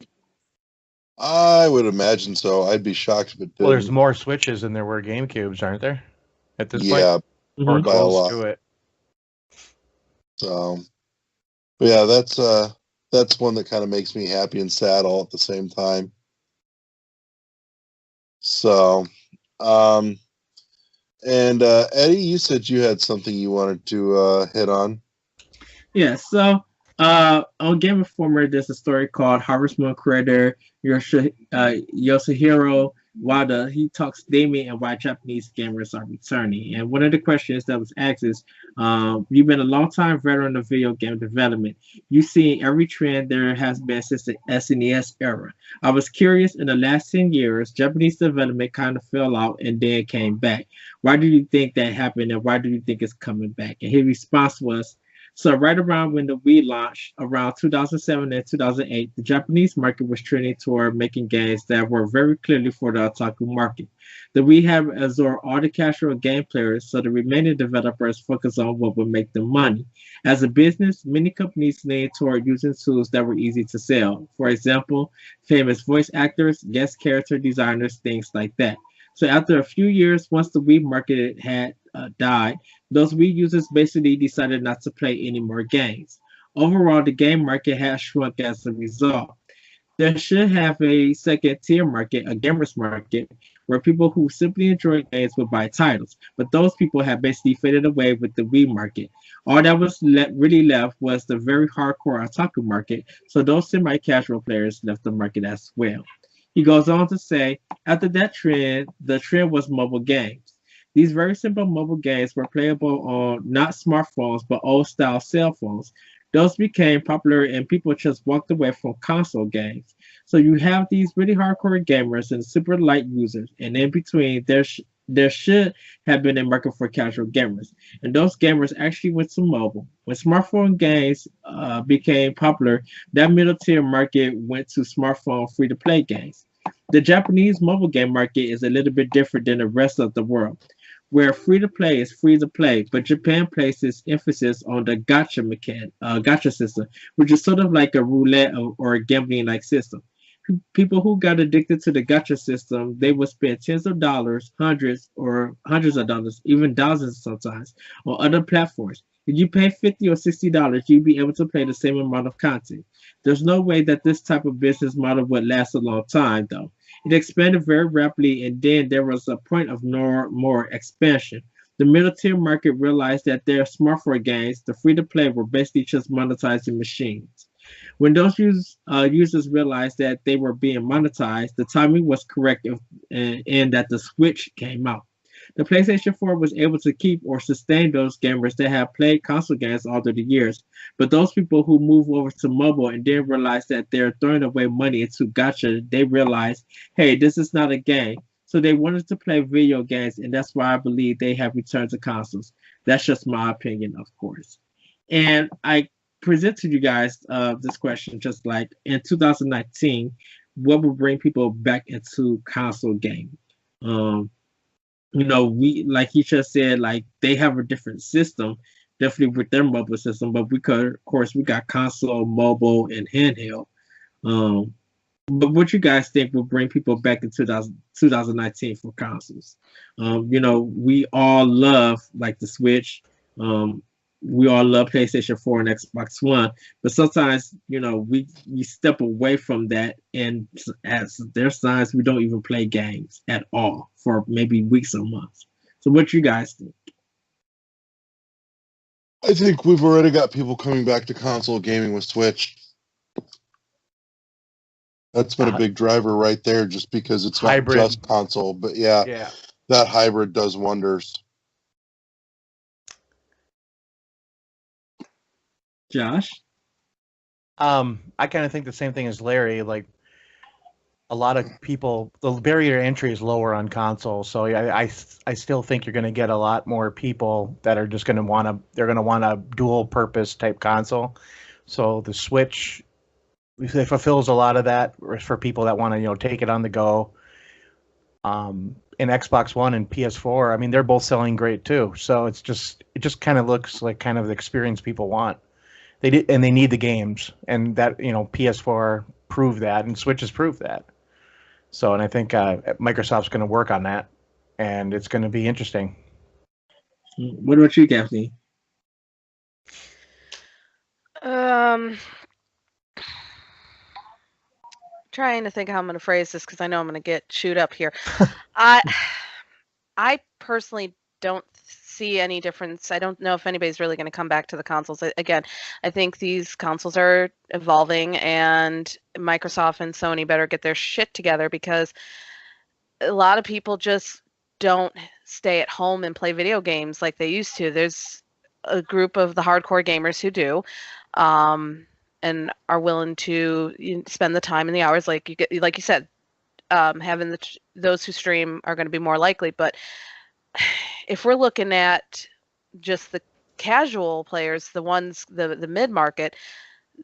I would imagine so. I'd be shocked if it didn't. Well, there's more Switches than there were GameCubes, aren't there? At this Yeah, point, or by a close lot. to it. So, but yeah, that's one that kind of makes me happy and sad all at the same time. So, and Eddie, you said you had something you wanted to hit on. Yeah, so on Game Informer, there's a story called Harvest Moon creator Yoshihiro Wada. He talks Damien and why Japanese gamers are returning. And one of the questions that was asked is, you've been a long time veteran of video game development. You've seen every trend there has been since the SNES era. I was curious, in the last 10 years, Japanese development kind of fell out and then came back. Why do you think that happened, and why do you think it's coming back? And his response was, so right around when the Wii launched, around 2007 and 2008, the Japanese market was trending toward making games that were very clearly for the otaku market. The Wii had absorbed all the casual game players, so the remaining developers focused on what would make them money. As a business, many companies leaned toward using tools that were easy to sell. For example, famous voice actors, guest character designers, things like that. So after a few years, once the Wii market had died, those Wii users basically decided not to play any more games. Overall, the game market has shrunk as a result. There should have a second tier market, a gamers market, where people who simply enjoy games would buy titles. But those people have basically faded away with the Wii market. All that was really left was the very hardcore otaku market, so those semi-casual players left the market as well. He goes on to say, after that trend, the trend was mobile games. These very simple mobile games were playable on not smartphones, but old-style cell phones. Those became popular and people just walked away from console games. So you have these really hardcore gamers and super light users, and in between, there should have been a market for casual gamers. And those gamers actually went to mobile. When smartphone games became popular, that middle tier market went to smartphone free-to-play games. The Japanese mobile game market is a little bit different than the rest of the world, where free-to-play is free-to-play, but Japan places emphasis on the gacha system, which is sort of like a roulette or a gambling-like system. People who got addicted to the gacha system, they would spend tens of dollars, hundreds of dollars, even thousands sometimes, on other platforms. If you pay $50 or $60, you'd be able to play the same amount of content. There's no way that this type of business model would last a long time, though. It expanded very rapidly, and then there was a point of no more expansion. The middle tier market realized that their smartphone games, the free-to-play, were basically just monetizing machines. When those users realized that they were being monetized, the timing was correct and that the Switch came out. The PlayStation 4 was able to keep or sustain those gamers that have played console games all through the years, but those people who move over to mobile and then realize that they're throwing away money into gacha, they realize, hey, this is not a game. So they wanted to play video games, and that's why I believe they have returned to consoles. That's just my opinion, of course. And I present to you guys this question, just like in 2019, what would bring people back into console gaming? We, like he just said, like they have a different system, definitely with their mobile system, but we got console, mobile, and handheld. But what you guys think will bring people back in 2019 for consoles? We all love like the Switch. We all love PlayStation 4 and Xbox One, but sometimes, we step away from that, and as there's times we don't even play games at all for maybe weeks or months. So what you guys think? I think we've already got people coming back to console gaming with Switch. That's been a big driver right there, just because it's not just console, but yeah, that hybrid does wonders. Josh? I kind of think the same thing as Larry. Like, a lot of people, the barrier to entry is lower on console. So I still think you're going to get a lot more people that are just going to want a dual purpose type console. So the Switch, it fulfills a lot of that for people that want to, take it on the go. And Xbox One and PS4, I mean, they're both selling great too. So it just kind of looks like kind of the experience people want. They need the games, and that, PS4 proved that, and Switch has proved that. So, and I think Microsoft's going to work on that, and it's going to be interesting. What about you, Kathleen? Trying to think how I'm going to phrase this because I know I'm going to get chewed up here. I personally don't see any difference. I don't know if anybody's really going to come back to the consoles. Again, I think these consoles are evolving, and Microsoft and Sony better get their shit together, because a lot of people just don't stay at home and play video games like they used to. There's a group of the hardcore gamers who do, and are willing to spend the time and the hours, like you said. Having those who stream are going to be more likely, but if we're looking at just the casual players, the ones, the mid-market,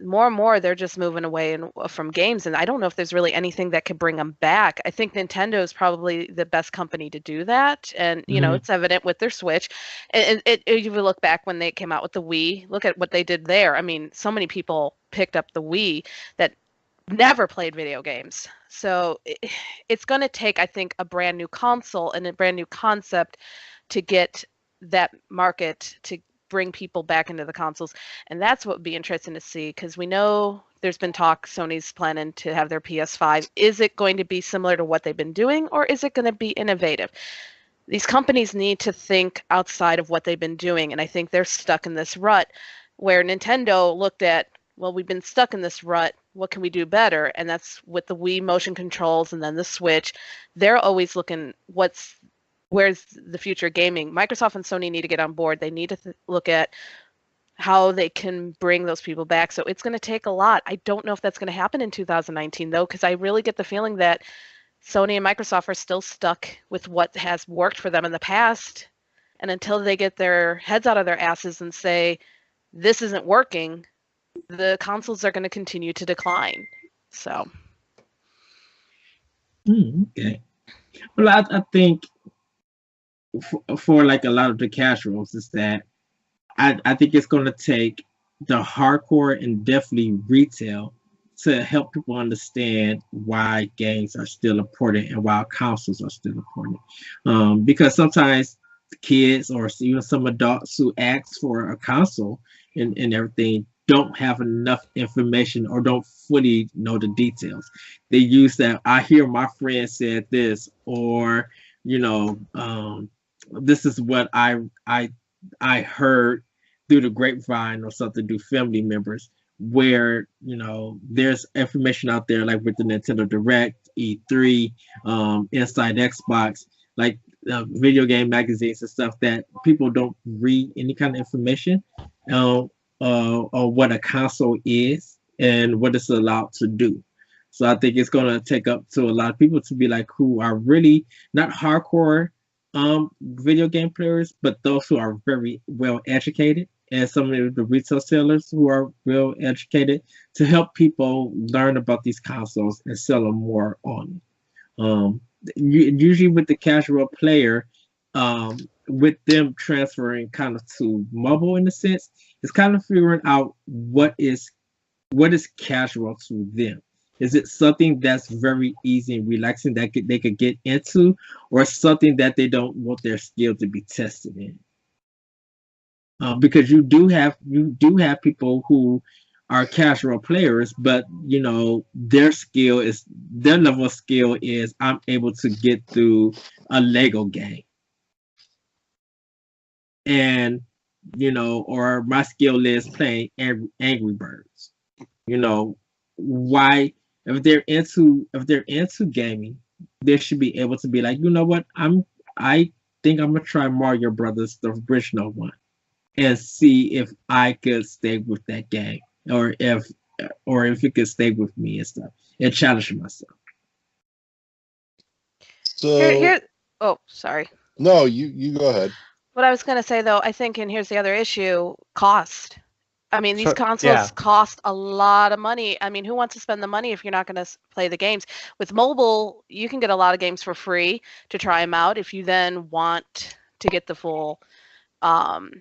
more and more they're just moving away from games, and I don't know if there's really anything that could bring them back. I think Nintendo is probably the best company to do that, and it's evident with their Switch. And if you look back when they came out with the Wii, look at what they did there. I mean, so many people picked up the Wii that never played video games. So it's going to take, I think, a brand new console and a brand new concept to get that market to bring people back into the consoles. And that's what would be interesting to see, because we know there's been talk Sony's planning to have their PS5. Is it going to be similar to what they've been doing, or is it going to be innovative? These companies need to think outside of what they've been doing, and I think they're stuck in this rut where Nintendo looked at, well, we've been stuck in this rut. What can we do better? And that's with the Wii motion controls and then the Switch. They're always looking, where's the future gaming? Microsoft and Sony need to get on board. They need to look at how they can bring those people back. So it's going to take a lot. I don't know if that's going to happen in 2019, though, because I really get the feeling that Sony and Microsoft are still stuck with what has worked for them in the past. And until they get their heads out of their asses and say, this isn't working, the consoles are going to continue to decline. So. Okay. Well, I think for like a lot of the casuals is that I think it's going to take the hardcore and definitely retail to help people understand why games are still important and why consoles are still important. Because sometimes kids or even some adults who ask for a console and everything don't have enough information or don't fully know the details. They use that, I hear my friend said this, or this is what I heard through the grapevine or something, through family members, where there's information out there like with the Nintendo Direct, E3, Inside Xbox, like video game magazines and stuff, that people don't read any kind of information or what a console is and what it's allowed to do. So I think it's going to take up to a lot of people to be like, who are really not hardcore video game players, but those who are very well educated, and some of the retail sellers who are well educated, to help people learn about these consoles and sell them more on. Usually with the casual player, with them transferring kind of to mobile in a sense, it's kind of figuring out what is casual to them. Is it something that's very easy and relaxing that they could get into, or something that they don't want their skill to be tested in? Because you do have people who are casual players, but their level of skill is, I'm able to get through a Lego game, and or my skill is playing Angry Birds. Why? If they're into gaming, they should be able to be like, you know what, I think I'm gonna try Mario Brothers, the original one, and see if I could stay with that game, or if it could stay with me and stuff, and challenge myself. So Here. Oh, sorry. no, you go ahead. What I was going to say, though, I think, and here's the other issue: cost. I mean, these So, consoles yeah. cost a lot of money. I mean, who wants to spend the money if you're not going to play the games? With mobile, you can get a lot of games for free to try them out. If you then want to um,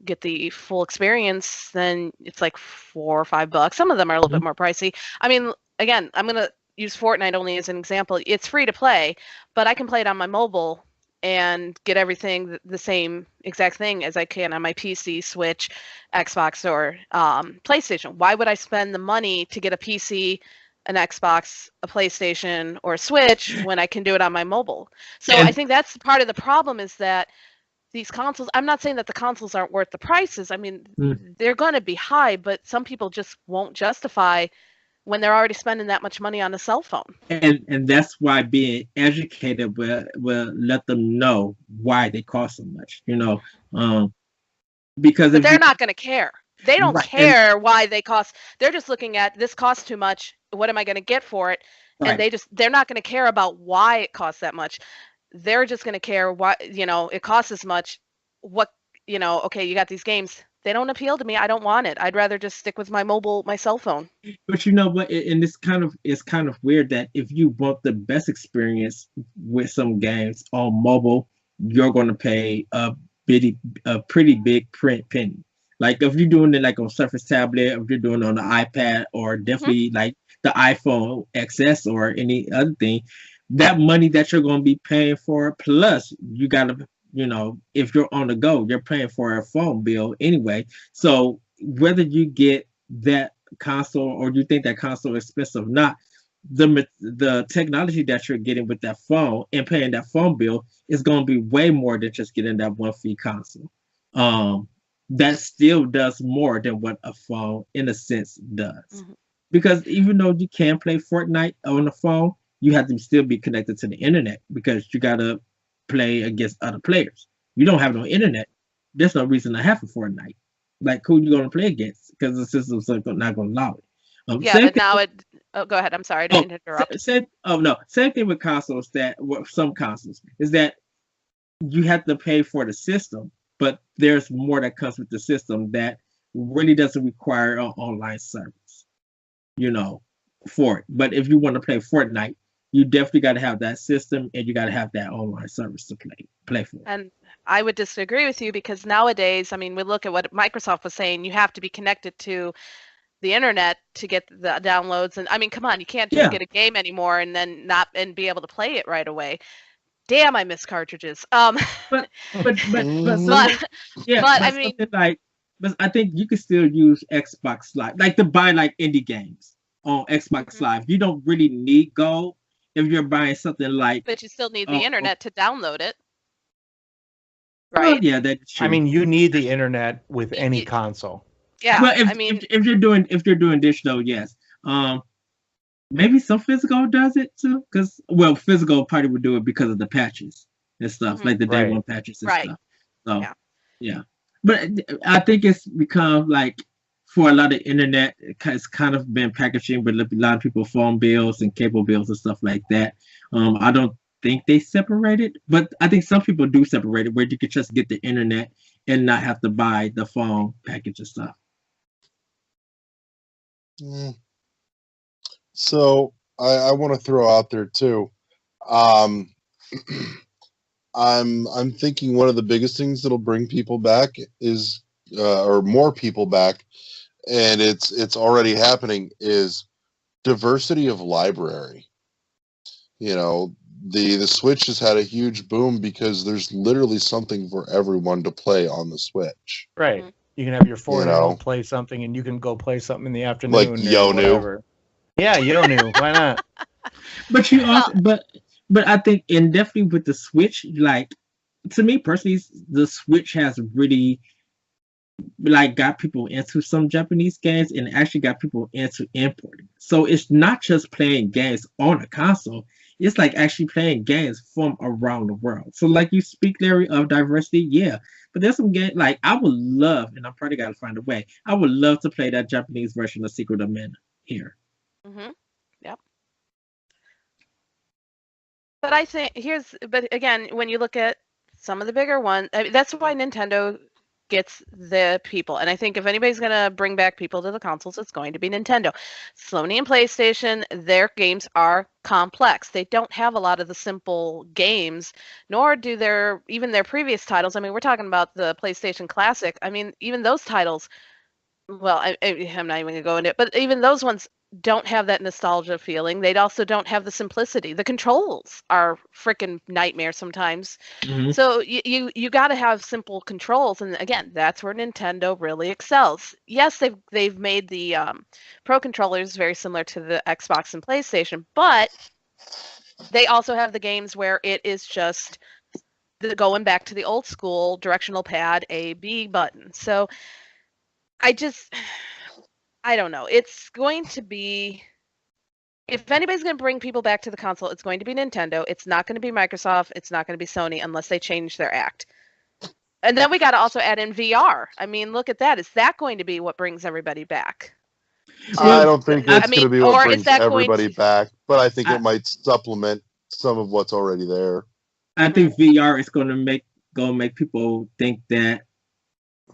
get the full experience, then it's like $4 or $5. Some of them are a little bit more pricey. I mean, again, I'm going to use Fortnite only as an example. It's free to play, but I can play it on my mobile and get everything the same exact thing as I can on my PC, Switch, Xbox, or PlayStation. Why would I spend the money to get a PC, an Xbox, a PlayStation, or a Switch when I can do it on my mobile? So I think that's part of the problem, is that these consoles, I'm not saying that the consoles aren't worth the prices. I mean, they're going to be high, but some people just won't justify when they're already spending that much money on a cell phone. And that's why being educated will let them know why they cost so much, because But if they're not going to care. They don't Right, care why they cost. They're just looking at, this costs too much. What am I going to get for it? Right. And they're not going to care about why it costs that much. They're just going to care why, it costs this much. What, okay, you got these games. They don't appeal to me. I don't want it. I'd rather just stick with my cell phone. But you know what? And it's kind of weird that if you want the best experience with some games on mobile, you're going to pay a pretty big print penny. Like if you're doing it like on Surface tablet, if you're doing it on the iPad, or definitely like the iPhone XS or any other thing, that money that you're going to be paying for, plus you got to, if you're on the go, you're paying for a phone bill anyway. So whether you get that console or you think that console is expensive or not, the technology that you're getting with that phone and paying that phone bill is going to be way more than just getting that one free console. That still does more than what a phone in a sense does. Because even though you can play Fortnite on the phone, you have to still be connected to the internet, because you got to play against other players. You don't have no internet, there's no reason to have a Fortnite. Like, who you going to play against? Because the system's not going to allow it. Yeah, but now go ahead. I'm sorry, I didn't interrupt. Same thing with consoles. Some consoles is that you have to pay for the system, but there's more that comes with the system that really doesn't require an online service, for it. But if you want to play Fortnite, you definitely got to have that system, and you got to have that online service to play for. And I would disagree with you, because nowadays, I mean, we look at what Microsoft was saying. You have to be connected to the internet to get the downloads, and I mean, come on, you can't just get a game anymore and then not be able to play it right away. Damn, I miss cartridges. But I think you can still use Xbox Live, like to buy like indie games on Xbox Live. You don't really need gold if you're buying something like. But you still need the internet to download it, right? Well, yeah, that's true. I mean, you need the internet with any console. Yeah, well, if you're doing digital, yes. Maybe some physical does it too, because physical probably would do it because of the patches and stuff, like the day one patches and stuff. So yeah. But I think it's become like, for a lot of internet, it's kind of been packaging with a lot of people phone bills and cable bills and stuff like that. I don't think they separate it, but I think some people do separate it, where you could just get the internet and not have to buy the phone package and stuff. So I want to throw out there too. I'm thinking one of the biggest things that'll bring people back is, or more people back, and it's already happening, is diversity of library. The Switch has had a huge boom because there's literally something for everyone to play on the Switch. Right. You can have your 4-year-old play something, and you can go play something in the afternoon. Like Yonu. Yeah, Yonu. Why not? But you also, but I think, and definitely with the Switch, like, to me personally, the Switch has really like got people into some Japanese games, and actually got people into importing. So it's not just playing games on a console. It's like actually playing games from around the world. So like you speak, Larry, of diversity, yeah. But there's some games, like, I would love, and I probably got to find a way, I would love to play that Japanese version of Secret of Mana here. Yep. But I think but again, when you look at some of the bigger ones, I mean, that's why Nintendo gets the people. And I think if anybody's going to bring back people to the consoles, it's going to be Nintendo. Sony and PlayStation, their games are complex. They don't have a lot of the simple games, nor do even their previous titles. I mean, we're talking about the PlayStation Classic. I mean, even those titles, well, I'm not even going to go into it, but even those ones don't have that nostalgia feeling. They also don't have the simplicity. The controls are freaking nightmare sometimes. Mhm. So you got to have simple controls, and again, that's where Nintendo really excels. Yes, they've made the Pro controllers very similar to the Xbox and PlayStation, but they also have the games where it is just going back to the old school directional pad A B button. So I don't know. It's going to be, if anybody's going to bring people back to the console, it's going to be Nintendo. It's not going to be Microsoft. It's not going to be Sony unless they change their act. And then we got to also add in VR. I mean, look at that. Is that going to be what brings everybody back? I don't think I it's mean, going to be or what is brings that going everybody to- back, but I think I- it might supplement some of what's already there. I think VR is going to make people think that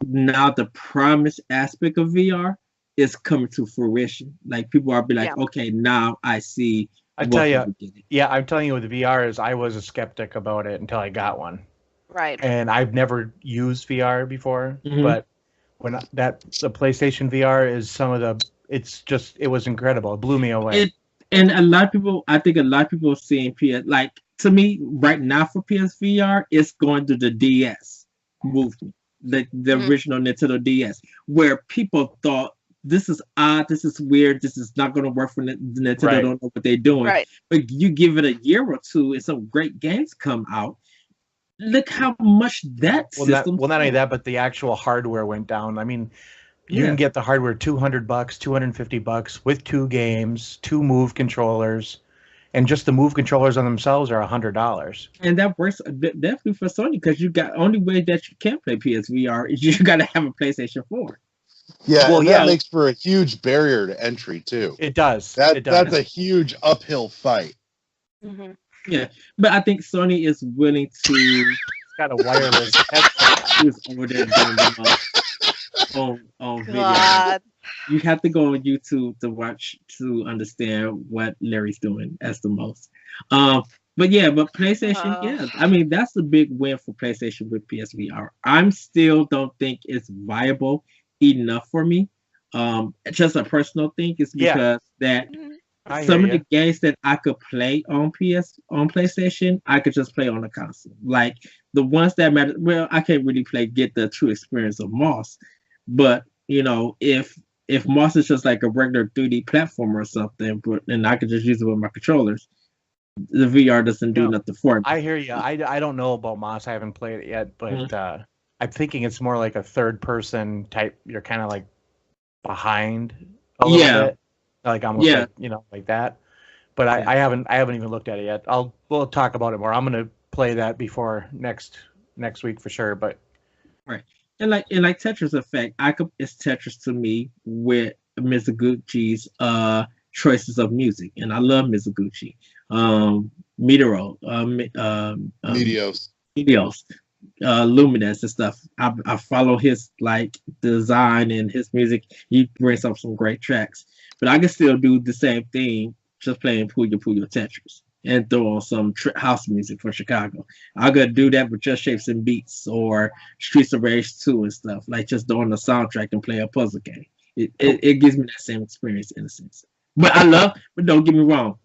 now the promise aspect of VR is coming to fruition. Like people are be like, Yeah. okay, now I see. I what tell you, people get it. yeah, I'm telling you, with the VR is I was a skeptic about it until I got one, Right. and I've never used VR before. Mhm. But when the PlayStation VR is it was incredible. It blew me away. And a lot of people, I think a lot of people seeing PS, like to me right now for PSVR, it's going to the DS movement, the Mhm. original Nintendo DS, where people thought this is odd, this is weird, this is not going to work for Nintendo. Right. Don't know what they're doing. Right. But you give it a year or two, and some great games come out. Look how much that Well, system. not only that, but the actual hardware went down. I mean, you Yeah. can get the hardware $200, $250 with 2 games, 2 Move controllers, and just the Move controllers on themselves are $100. And that works definitely for Sony because you got only way that you can play PSVR is you got to have a PlayStation 4. Yeah, Well, and yeah. that makes for a huge barrier to entry too. It does. That it does. that's a huge uphill fight. Mhm. But I think Sony is willing to. It's got a wireless headset. Who's over there doing the on video? God. You have to go on YouTube to understand what Larry's doing as the most. But PlayStation, yeah. I mean, that's a big win for PlayStation with PSVR. I'm still don't think it's viable enough for me. Just a personal thing is Yeah. because that I some hear of the games that I could play on PlayStation, I could just play on the console. Like the ones that matter. Well, I can't really get the true experience of Moss, but you know, if Moss is just like a regular 3D platformer or something, and I could just use it with my controllers, the VR doesn't do No, nothing for me. I hear you. I don't know about Moss. I haven't played it yet, but Mhm. I'm thinking it's more like a third person type. You're kind of like behind a Yeah. little bit, like almost Yeah. like that. But Yeah. I haven't even looked at it yet. We'll talk about it more. I'm gonna play that before next week for sure. But And like Tetris Effect, it's Tetris to me with Mizuguchi's choices of music, and I love Mizuguchi. Meteoro, Medios. Luminous and stuff. I follow his like design and his music. He brings up some great tracks, but I can still do the same thing, just playing Puyo Puyo Tetris and throw on some house music for Chicago. I could do that with Just Shapes and Beats or Streets of Rage 2 and stuff, like just throwing the soundtrack and play a puzzle game. It gives me that same experience in a sense. But don't get me wrong.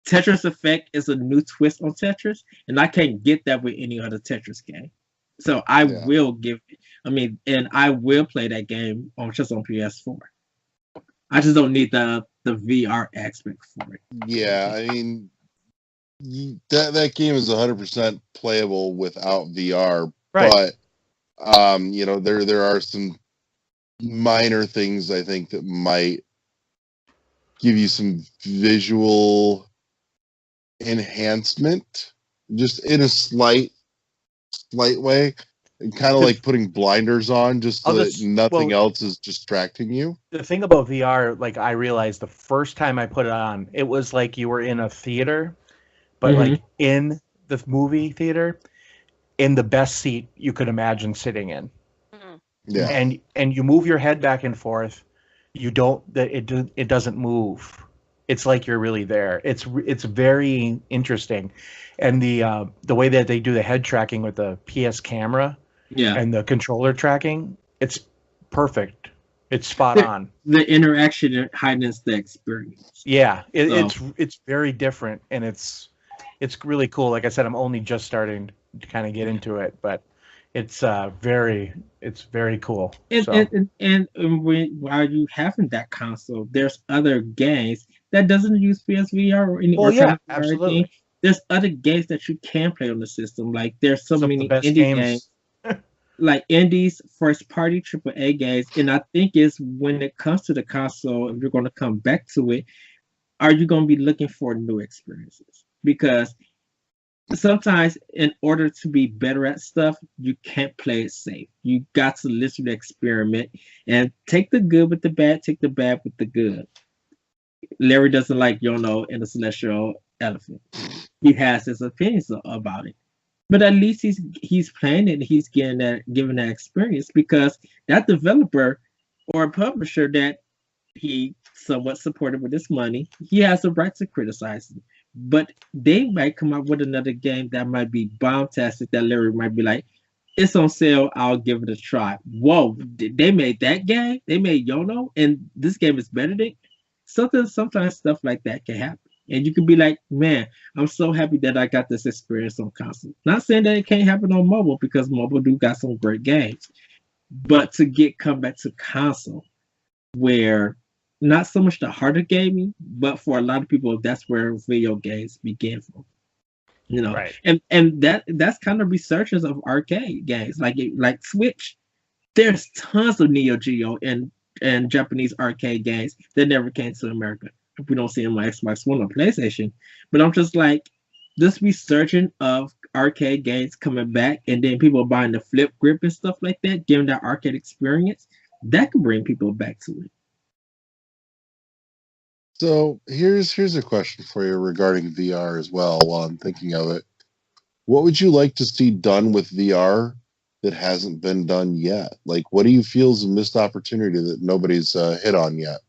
Tetris Effect is a new twist on Tetris, and I can't get that with any other Tetris game. So I will I will play that game on PS4. I just don't need the VR aspect for it. Yeah, I mean, that game is 100% playable without VR, right. but there are some minor things I think that might give you some visual enhancement, just in a slight way, and kind of like putting blinders on just so that nothing else is distracting you. The thing about VR, like I realized the first time I put it on, it was like you were in a theater, but like in the movie theater, in the best seat you could imagine sitting in. Yeah. And you move your head back and forth. You don't, it doesn't move. It's like you're really there. It's very interesting. And the way that they do the head tracking with the PS camera and the controller tracking, it's perfect. It's spot on. The interaction heightens the experience. Yeah, it's very different, and it's really cool. Like I said, I'm only just starting to kind of get into it, but it's very cool. And while you having that console, there's other games that doesn't use PSVR or any. Absolutely. There's other games that you can play on the system. Like there's so many indie games. Like indies, first party AAA games, and I think it's when it comes to the console, and we're going to come back to it, are you going to be looking for new experiences? Because sometimes in order to be better at stuff, you can't play it safe. You got to literally experiment and take the good with the bad, take the bad with the good. Larry doesn't like Yono and the Celestial Elephant. He has his opinions about it. But at least he's playing it and he's given that experience, because that developer or publisher that he somewhat supported with his money, he has the right to criticize it. But they might come up with another game that might be bomb-tastic that Larry might be like, it's on sale, I'll give it a try. Whoa, they made that game? They made Yono, and this game is better than sometimes stuff like that can happen. And you could be like, man, I'm so happy that I got this experience on console. Not saying that it can't happen on mobile, because mobile do got some great games. But to come back to console, where not so much the heart of gaming, but for a lot of people, that's where video games begin from. Right. And that's kind of researchers of arcade games, like Switch. There's tons of Neo Geo and Japanese arcade games that never came to America. We don't see them on Xbox One or PlayStation. But I'm just like, this resurgence of arcade games coming back, and then people buying the flip grip and stuff like that, giving that arcade experience, that could bring people back to it. So here's a question for you regarding VR as well, while I'm thinking of it. What would you like to see done with VR that hasn't been done yet? Like, what do you feel is a missed opportunity that nobody's hit on yet?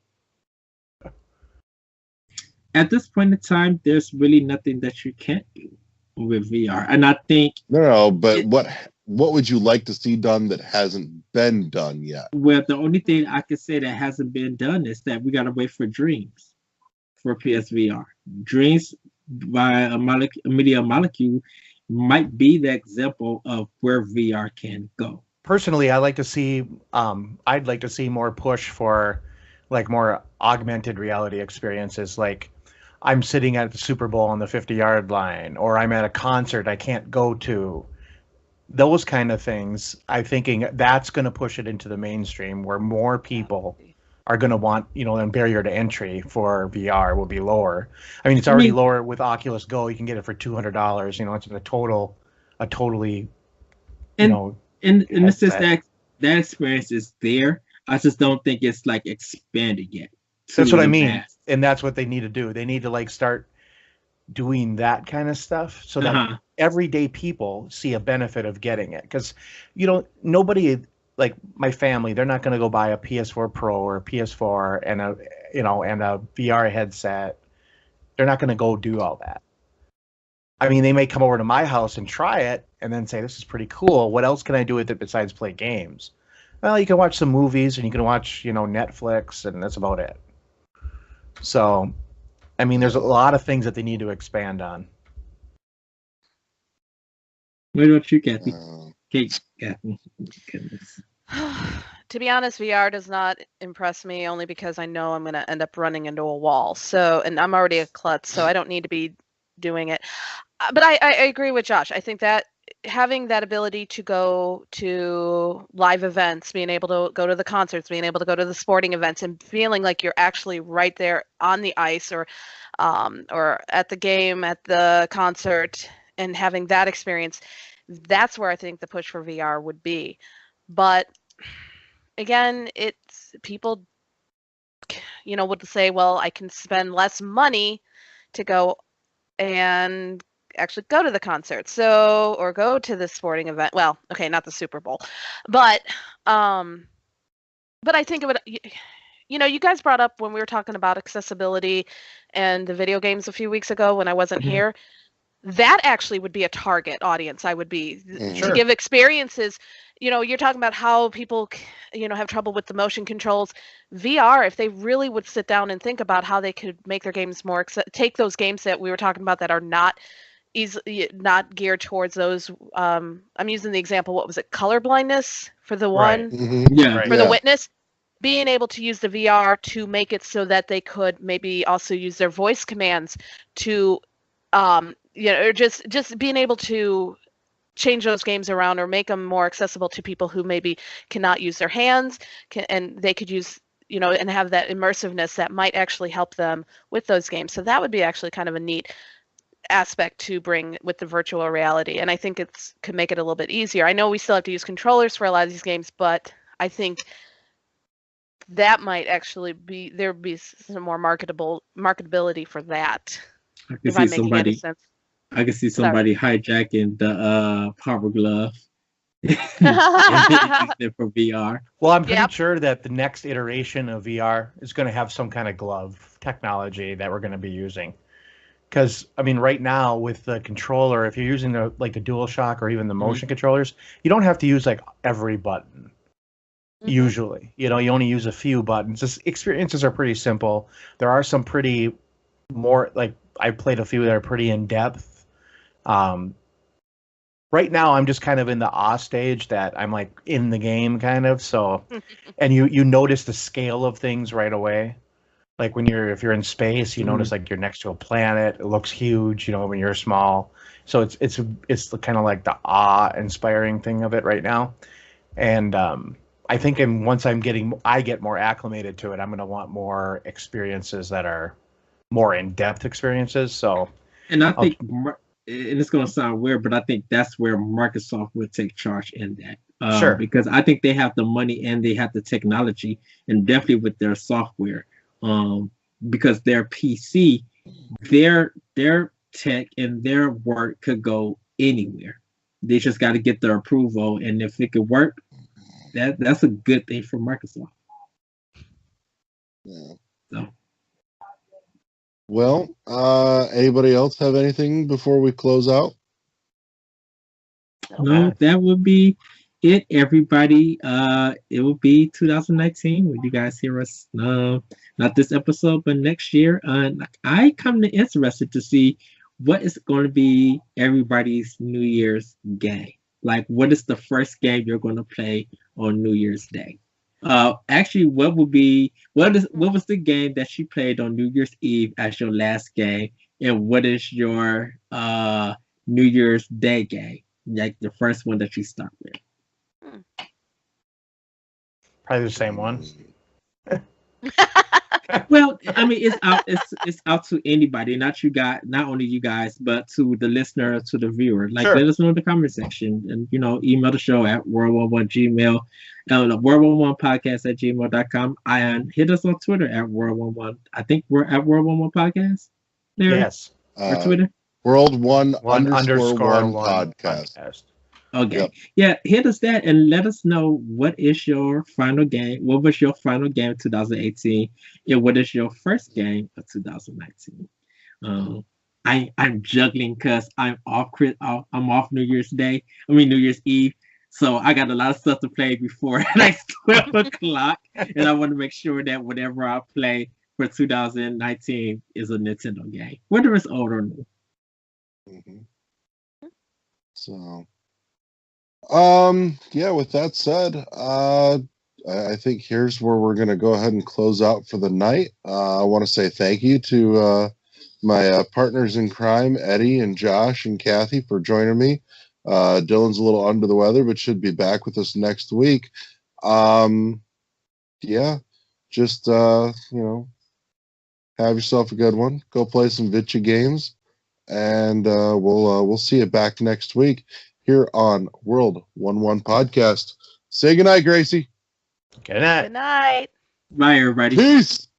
At this point in time, there's really nothing that you can't do with VR. And I think... No, but what would you like to see done that hasn't been done yet? Well, the only thing I can say that hasn't been done is that we got to wait for Dreams for PSVR. Dreams by Media Molecule might be the example of where VR can go. Personally, I'd like to see more push for like more augmented reality experiences, like I'm sitting at the Super Bowl on the 50-yard line, or I'm at a concert I can't go to. Those kind of things, I'm thinking that's going to push it into the mainstream, where more people are going to want, and barrier to entry for VR will be lower. I mean, it's already lower with Oculus Go. You can get it for $200. It's a totally, And it's just that experience is there. I just don't think it's like expanded yet. That's what I mean. And that's what they need to do. They need to like start doing that kind of stuff so that everyday people see a benefit of getting it. Because, nobody, like my family, they're not going to go buy a PS4 Pro or a PS4 and a VR headset. They're not going to go do all that. I mean, they may come over to my house and try it and then say, this is pretty cool. What else can I do with it besides play games? Well, you can watch some movies and you can watch, Netflix, and that's about it. So, I mean, there's a lot of things that they need to expand on. What about you, Kathy? Kathy. Goodness. To be honest, VR does not impress me, only because I know I'm going to end up running into a wall. So, and I'm already a klutz, so I don't need to be doing it. But I agree with Josh. I think that having that ability to go to live events, being able to go to the concerts, being able to go to the sporting events, and feeling like you're actually right there on the ice or at the game, at the concert, and having that experience, that's where I think the push for VR would be. But again, it's people, would say, well, I can spend less money to go and actually go to the concert. So, or go to the sporting event. Well, okay, not the Super Bowl, but I think it would, you guys brought up when we were talking about accessibility and the video games a few weeks ago when I wasn't Mhm. here. That actually would be a target audience. I would be to Sure. give experiences. You're talking about how people, have trouble with the motion controls. VR, if they really would sit down and think about how they could make their games more, take those games that we were talking about that are not not geared towards those. I'm using the example. What was it? Color blindness for the Right. one Yeah. Right. for the Yeah. witness. Being able to use the VR to make it so that they could maybe also use their voice commands to, or just being able to change those games around or make them more accessible to people who maybe cannot use their hands, and they could use, and have that immersiveness that might actually help them with those games. So that would be actually kind of a neat aspect to bring with the virtual reality, and I think could make it a little bit easier. I know we still have to use controllers for a lot of these games, but I think that might actually be some more marketability for that. I can If see I'm making any somebody. sense. I can see Sorry. somebody hijacking the Power Glove and using it for VR. Well, I'm pretty Yep. sure that the next iteration of VR is going to have some kind of glove technology that we're going to be using. Because I mean, right now with the controller, if you're using the DualShock or even the motion controllers, you don't have to use like every button. Mhm. Usually, you only use a few buttons. This experiences are pretty simple. There are some pretty more like I played a few that are pretty in depth. Right now, I'm just kind of in the awe stage that I'm like in the game kind of. So, and you notice the scale of things right away. Like if you're in space, you notice like you're next to a planet. It looks huge, when you're small. So it's kind of like the awe-inspiring thing of it right now. And I think once I get more acclimated to it, I'm going to want more experiences that are more in-depth experiences. So, and I think, and it's going to sound weird, but I think that's where Microsoft will take charge in that. Sure. Because I think they have the money and they have the technology, and definitely with their software. Because their PC, their tech and their work could go anywhere. They just got to get their approval, and if it could work, that's a good thing for Microsoft. Yeah. So. Well, anybody else have anything before we close out? No, that would be it, everybody. It will be 2019 when you guys hear us. Not this episode, but next year. I come to interested to see what is going to be everybody's New Year's game. Like, what is the first game you're going to play on New Year's Day? Actually, what was the game that you played on New Year's Eve as your last game, and what is your New Year's Day game? Like the first one that you start with. Probably the same one. Well, I mean, it's out to anybody, not only you guys, but to the listener, to the viewer. Like, Sure. Let us know in the comment section, and email the show at world11gmail, world11podcast@gmail.com. And hit us on Twitter at world11. I think we're at world11 podcast. Larry? Yes. Or Twitter. World one underscore one podcast. Okay. Yep. Yeah, hit us that and let us know what is your final game. What was your final game of 2018? And what is your first game of 2019? I'm juggling because I'm off New Year's New Year's Eve. So I got a lot of stuff to play before like 12 o'clock. And I want to make sure that whatever I play for 2019 is a Nintendo game, whether it's old or new. Mm-hmm. So, yeah, with that said, I think here's where we're going to go ahead and close out for the night. I want to say thank you to my partners in crime, Eddie and Josh and Kathy, for joining me. Dylan's a little under the weather, but should be back with us next week. Yeah, just, have yourself a good one. Go play some Vitcha games. And we'll see you back next week here on World 11 Podcast. Say goodnight, Gracie. Good night. Good night. Bye, everybody. Peace.